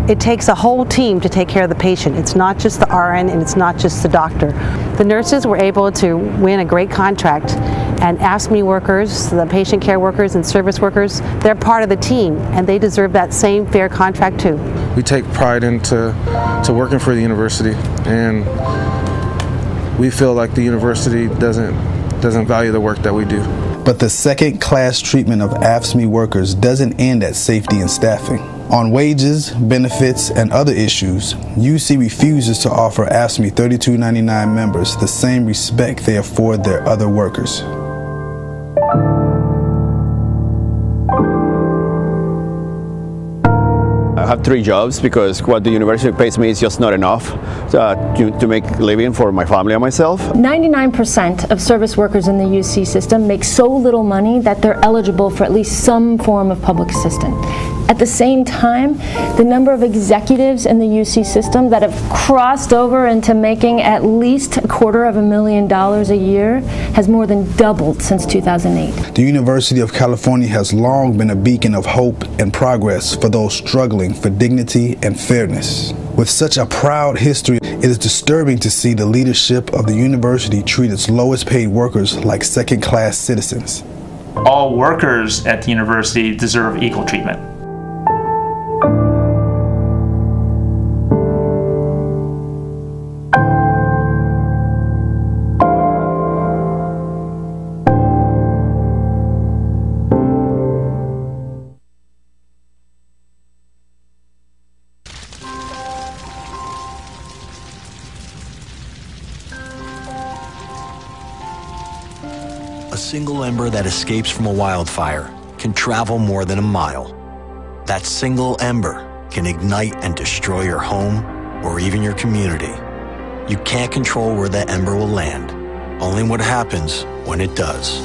It takes a whole team to take care of the patient. It's not just the RN and it's not just the doctor. The nurses were able to win a great contract, and AFSCME workers, the patient care workers and service workers, they're part of the team and they deserve that same fair contract too. We take pride into working for the university, and we feel like the university doesn't value the work that we do. But the second-class treatment of AFSCME workers doesn't end at safety and staffing. On wages, benefits, and other issues, UC refuses to offer AFSCME 3299 members the same respect they afford their other workers. I have 3 jobs because what the university pays me is just not enough to make a living for my family and myself. 99% of service workers in the UC system make so little money that they're eligible for at least some form of public assistance. At the same time, the number of executives in the UC system that have crossed over into making at least $250,000 a year has more than doubled since 2008. The University of California has long been a beacon of hope and progress for those struggling for dignity and fairness. With such a proud history, it is disturbing to see the leadership of the university treat its lowest paid workers like second-class citizens. All workers at the university deserve equal treatment. A single ember that escapes from a wildfire can travel more than a mile. That single ember can ignite and destroy your home or even your community. You can't control where that ember will land, only what happens when it does.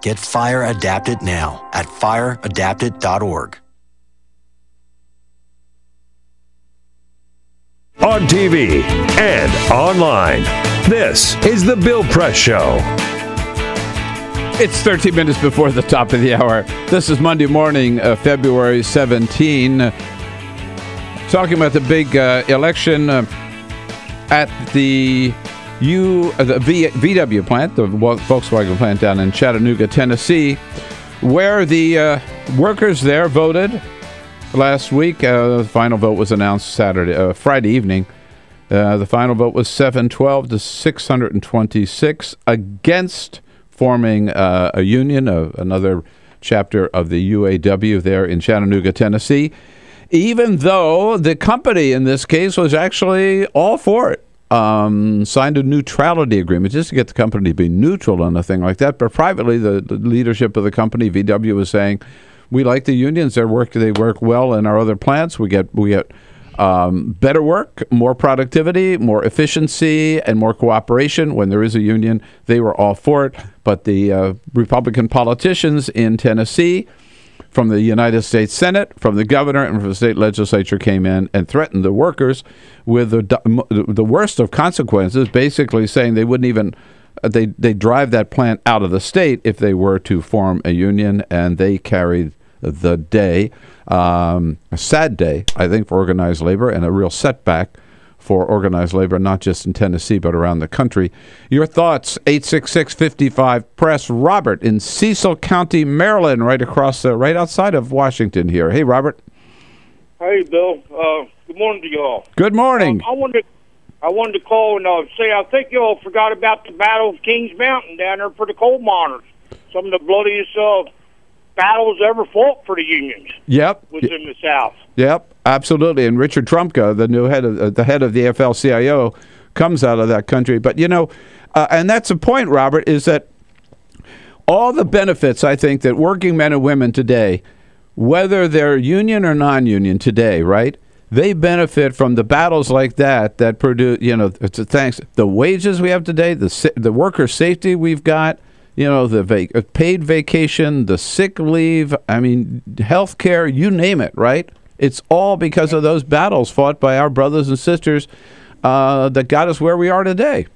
Get Fire Adapted now at fireadapted.org. On TV and online, this is The Bill Press Show. It's 13 minutes before the top of the hour. This is Monday morning, February 17. Talking about the big election at the VW plant, the Volkswagen plant down in Chattanooga, Tennessee, where the workers there voted last week. The final vote was announced Friday evening. The final vote was 712 to 626 against forming a union, another chapter of the UAW there in Chattanooga, Tennessee, even though the company in this case was actually all for it. Signed a neutrality agreement just to get the company to be neutral on a thing like that. But privately, the leadership of the company, VW, was saying, we like the unions. They work well in our other plants. We get better work, more productivity, more efficiency, and more cooperation. When there is a union, they were all for it. But the Republican politicians in Tennessee, from the United States Senate, from the governor, and from the state legislature came in and threatened the workers with the worst of consequences, basically saying they wouldn't even they drive that plant out of the state if they were to form a union, and they carried the day. A sad day, I think, for organized labor, and a real setback for organized labor, not just in Tennessee, but around the country. Your thoughts, 866-55-PRESS. Robert in Cecil County, Maryland, right outside of Washington here. Hey, Robert. Hey, Bill. Good morning to you all. Good morning. I wanted to call and say I think you all forgot about the Battle of Kings Mountain down there for the coal miners. Some of the bloodiest battles ever fought for the unions. Yep. Was in the South. Yep, absolutely. And Richard Trumka, the new head of the AFL-CIO, comes out of that country. But and that's the point, Robert, is that all the benefits I think that working men and women today, whether they're union or non-union today, right? They benefit from the battles like that produce. Thanks the wages we have today, the worker safety we've got. The paid vacation, the sick leave, health care, you name it, right? It's all because of those battles fought by our brothers and sisters that got us where we are today.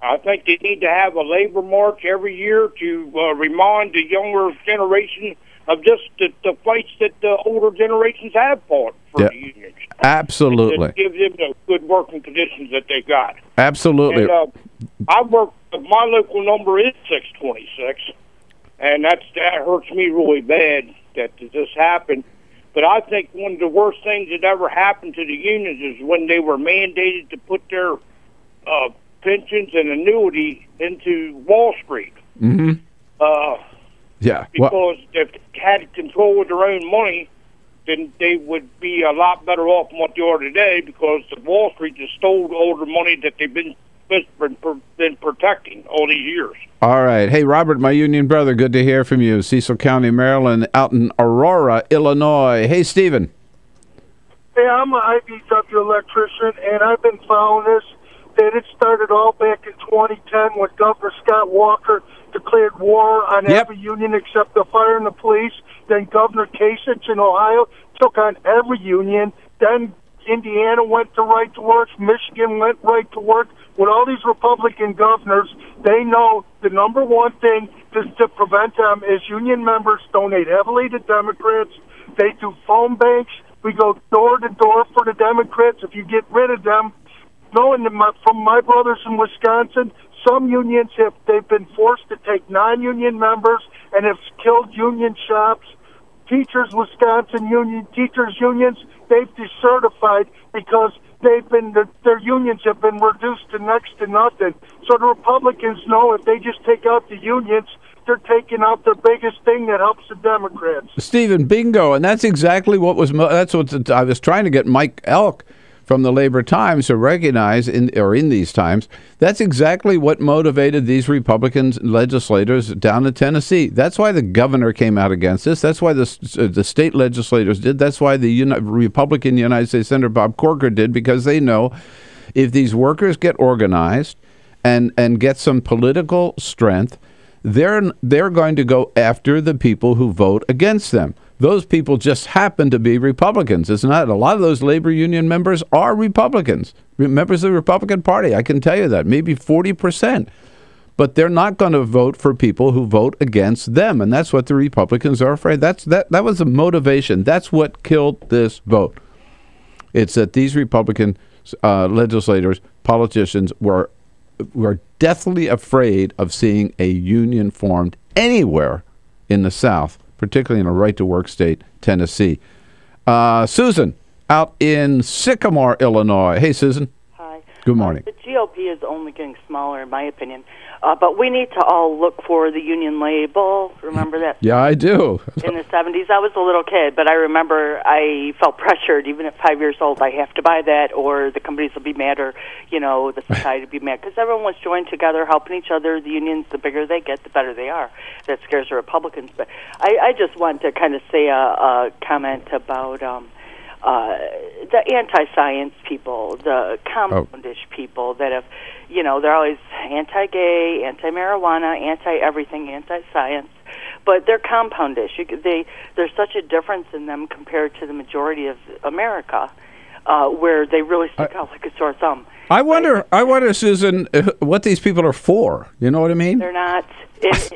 I think they need to have a labor march every year to remind the younger generation of just the fights that the older generations have fought for the unions. Absolutely. And give them the good working conditions that they got. Absolutely. And, my local number is 626, and that hurts me really bad that this happened. But I think one of the worst things that ever happened to the unions is when they were mandated to put their pensions and annuity into Wall Street. Mm-hmm. Because if they had control of their own money, then they would be a lot better off than what they are today, because the Wall Street just stole all the money that they've been protecting all these years. All right. Hey, Robert, my union brother, good to hear from you. Cecil County, Maryland, out in Aurora, Illinois. Hey, Stephen. Hey, I'm an IBW electrician, and I've been following this, that it started all back in 2010 when Governor Scott Walker declared declared war on every union except the fire and the police. Then Governor Kasich in Ohio took on every union. Then Indiana went to right to work. Michigan went right to work. With all these Republican governors, they know the number one thing to prevent them is union members donate heavily to Democrats. They do phone banks. We go door to door for the Democrats. If you get rid of them, knowing from my brothers in Wisconsin, some unions they've been forced to take non-union members and have killed union shops. Teachers unions, they've decertified because their unions have been reduced to next to nothing. So the Republicans know if they just take out the unions, they're taking out the biggest thing that helps the Democrats. Stephen, bingo, and that's exactly what I was trying to get Mike Elk from the Labor Times to recognize in these times. That's exactly what motivated these Republican legislators down in Tennessee. That's why the governor came out against this. That's why the state legislators did. That's why the Republican United States Senator Bob Corker did, because they know if these workers get organized and get some political strength, they're going to go after the people who vote against them. Those people just happen to be Republicans. It's not. A lot of those labor union members are Republicans, members of the Republican Party. I can tell you that, maybe 40%. But they're not going to vote for people who vote against them, and that's what the Republicans are afraid. That was the motivation. That's what killed this vote. It's that these Republican legislators, politicians, were deathly afraid of seeing a union formed anywhere in the South, particularly in a right-to-work state, Tennessee. Susan, out in Sycamore, Illinois. Hey, Susan. Hi. Good morning. The GOP is only getting smaller, in my opinion. But we need to all look for the union label. Remember that? Yeah, I do. In the 70s, I was a little kid, but I remember I felt pressured, even at 5 years old, I have to buy that, or the companies will be mad, or, the society will be mad. Because everyone was joined together, helping each other. The unions, the bigger they get, the better they are. That scares the Republicans. But I just want to kind of say a comment about the anti-science people, the compoundish people that have, they're always anti-gay, anti-marijuana, anti-everything, anti-science, but they're compoundish. There's such a difference in them compared to the majority of America, where they really stick out like a sore thumb. I wonder, Susan, what these people are for. You know what I mean? They're not.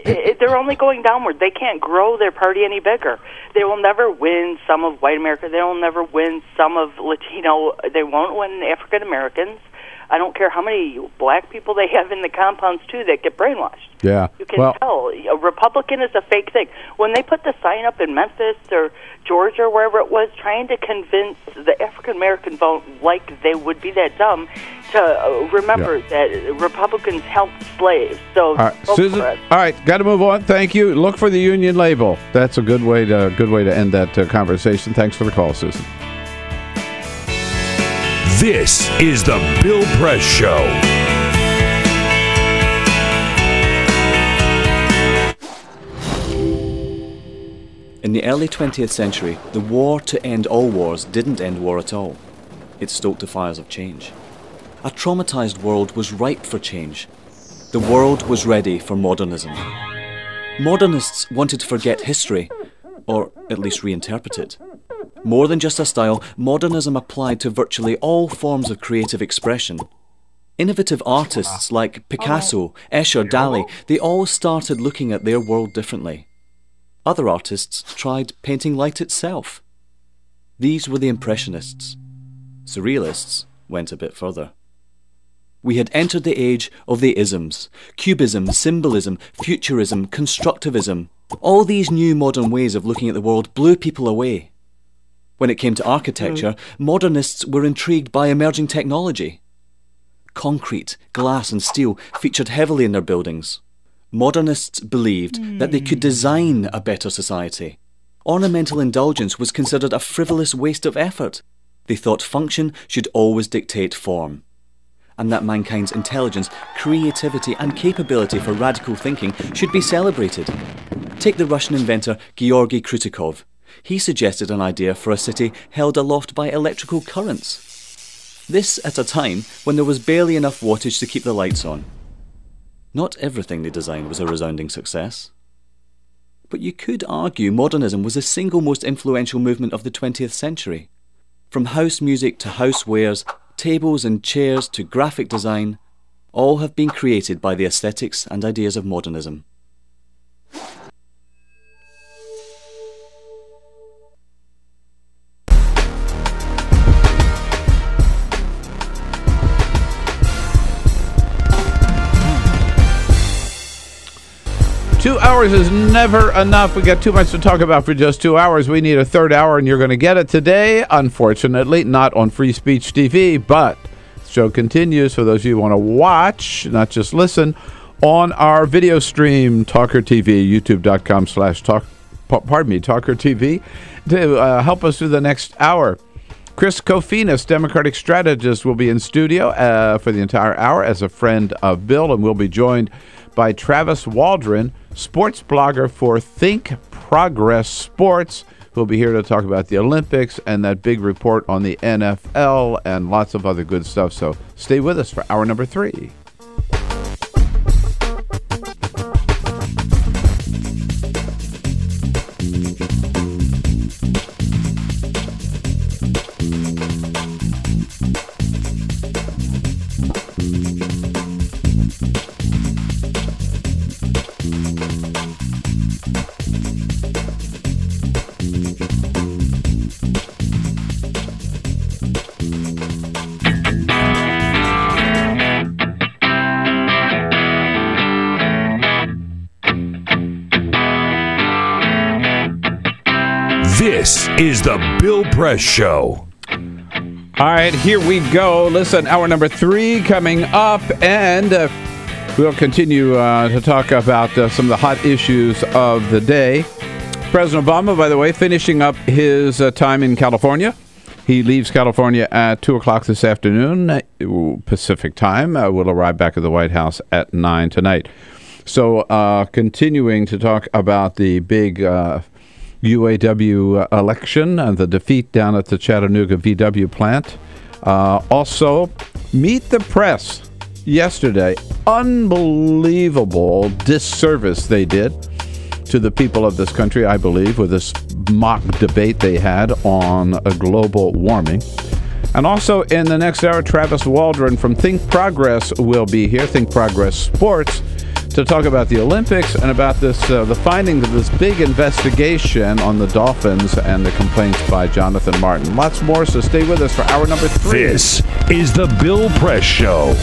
They're only going downward. They can't grow their party any bigger. They will never win some of white America. They will never win some of Latino. They won't win African Americans. I don't care how many black people they have in the compounds, too, that get brainwashed. Yeah. You can tell. A Republican is a fake thing. When they put the sign up in Memphis or Georgia or wherever it was, trying to convince the African-American vote, like they would be that dumb, to remember that Republicans helped slaves. So, all right, Susan, all right, got to move on. Thank you. Look for the union label. That's a good way to end that conversation. Thanks for the call, Susan. This is the Bill Press Show. In the early 20th century, the war to end all wars didn't end war at all. It stoked the fires of change. A traumatized world was ripe for change. The world was ready for modernism. Modernists wanted to forget history, or at least reinterpret it. More than just a style, modernism applied to virtually all forms of creative expression. Innovative artists like Picasso, Escher, Dali, they all started looking at their world differently. Other artists tried painting light itself. These were the Impressionists. Surrealists went a bit further. We had entered the age of the isms: cubism, symbolism, futurism, constructivism. All these new modern ways of looking at the world blew people away. When it came to architecture, modernists were intrigued by emerging technology. Concrete, glass and steel featured heavily in their buildings. Modernists believed that they could design a better society. Ornamental indulgence was considered a frivolous waste of effort. They thought function should always dictate form, and that mankind's intelligence, creativity and capability for radical thinking should be celebrated. Take the Russian inventor Georgy Krutikov. He suggested an idea for a city held aloft by electrical currents. This at a time when there was barely enough wattage to keep the lights on. Not everything they designed was a resounding success. But you could argue modernism was the single most influential movement of the 20th century. From house music to housewares, tables and chairs to graphic design, all have been created by the aesthetics and ideas of modernism. Two hours is never enough. We got too much to talk about for just 2 hours. We need a third hour, and you're going to get it today. Unfortunately, not on Free Speech TV, but the show continues for those of you who want to watch, not just listen, on our video stream, TawkrTV, youtube.com/TawkrTV, to help us through the next hour. Chris Kofinis, Democratic Strategist, will be in studio for the entire hour as a friend of Bill, and we'll be joined by Travis Waldron, sports blogger for Think Progress Sports, who'll be here to talk about the Olympics and that big report on the NFL and lots of other good stuff. So stay with us for hour number 3. This is the Bill Press Show. All right, here we go. Listen, hour number 3 coming up, and we'll continue to talk about some of the hot issues of the day. President Obama, by the way, finishing up his time in California. He leaves California at 2 o'clock this afternoon, Pacific time. Will arrive back at the White House at 9 tonight. So continuing to talk about the big UAW election and the defeat down at the Chattanooga VW plant. Also, Meet the Press yesterday. Unbelievable disservice they did to the people of this country, I believe, with this mock debate they had on global warming. And also in the next hour, Travis Waldron from Think Progress will be here, Think Progress Sports, to talk about the Olympics and about this the findings of this big investigation on the Dolphins and the complaints by Jonathan Martin. Lots more, so stay with us for hour number 3. This is the Bill Press Show.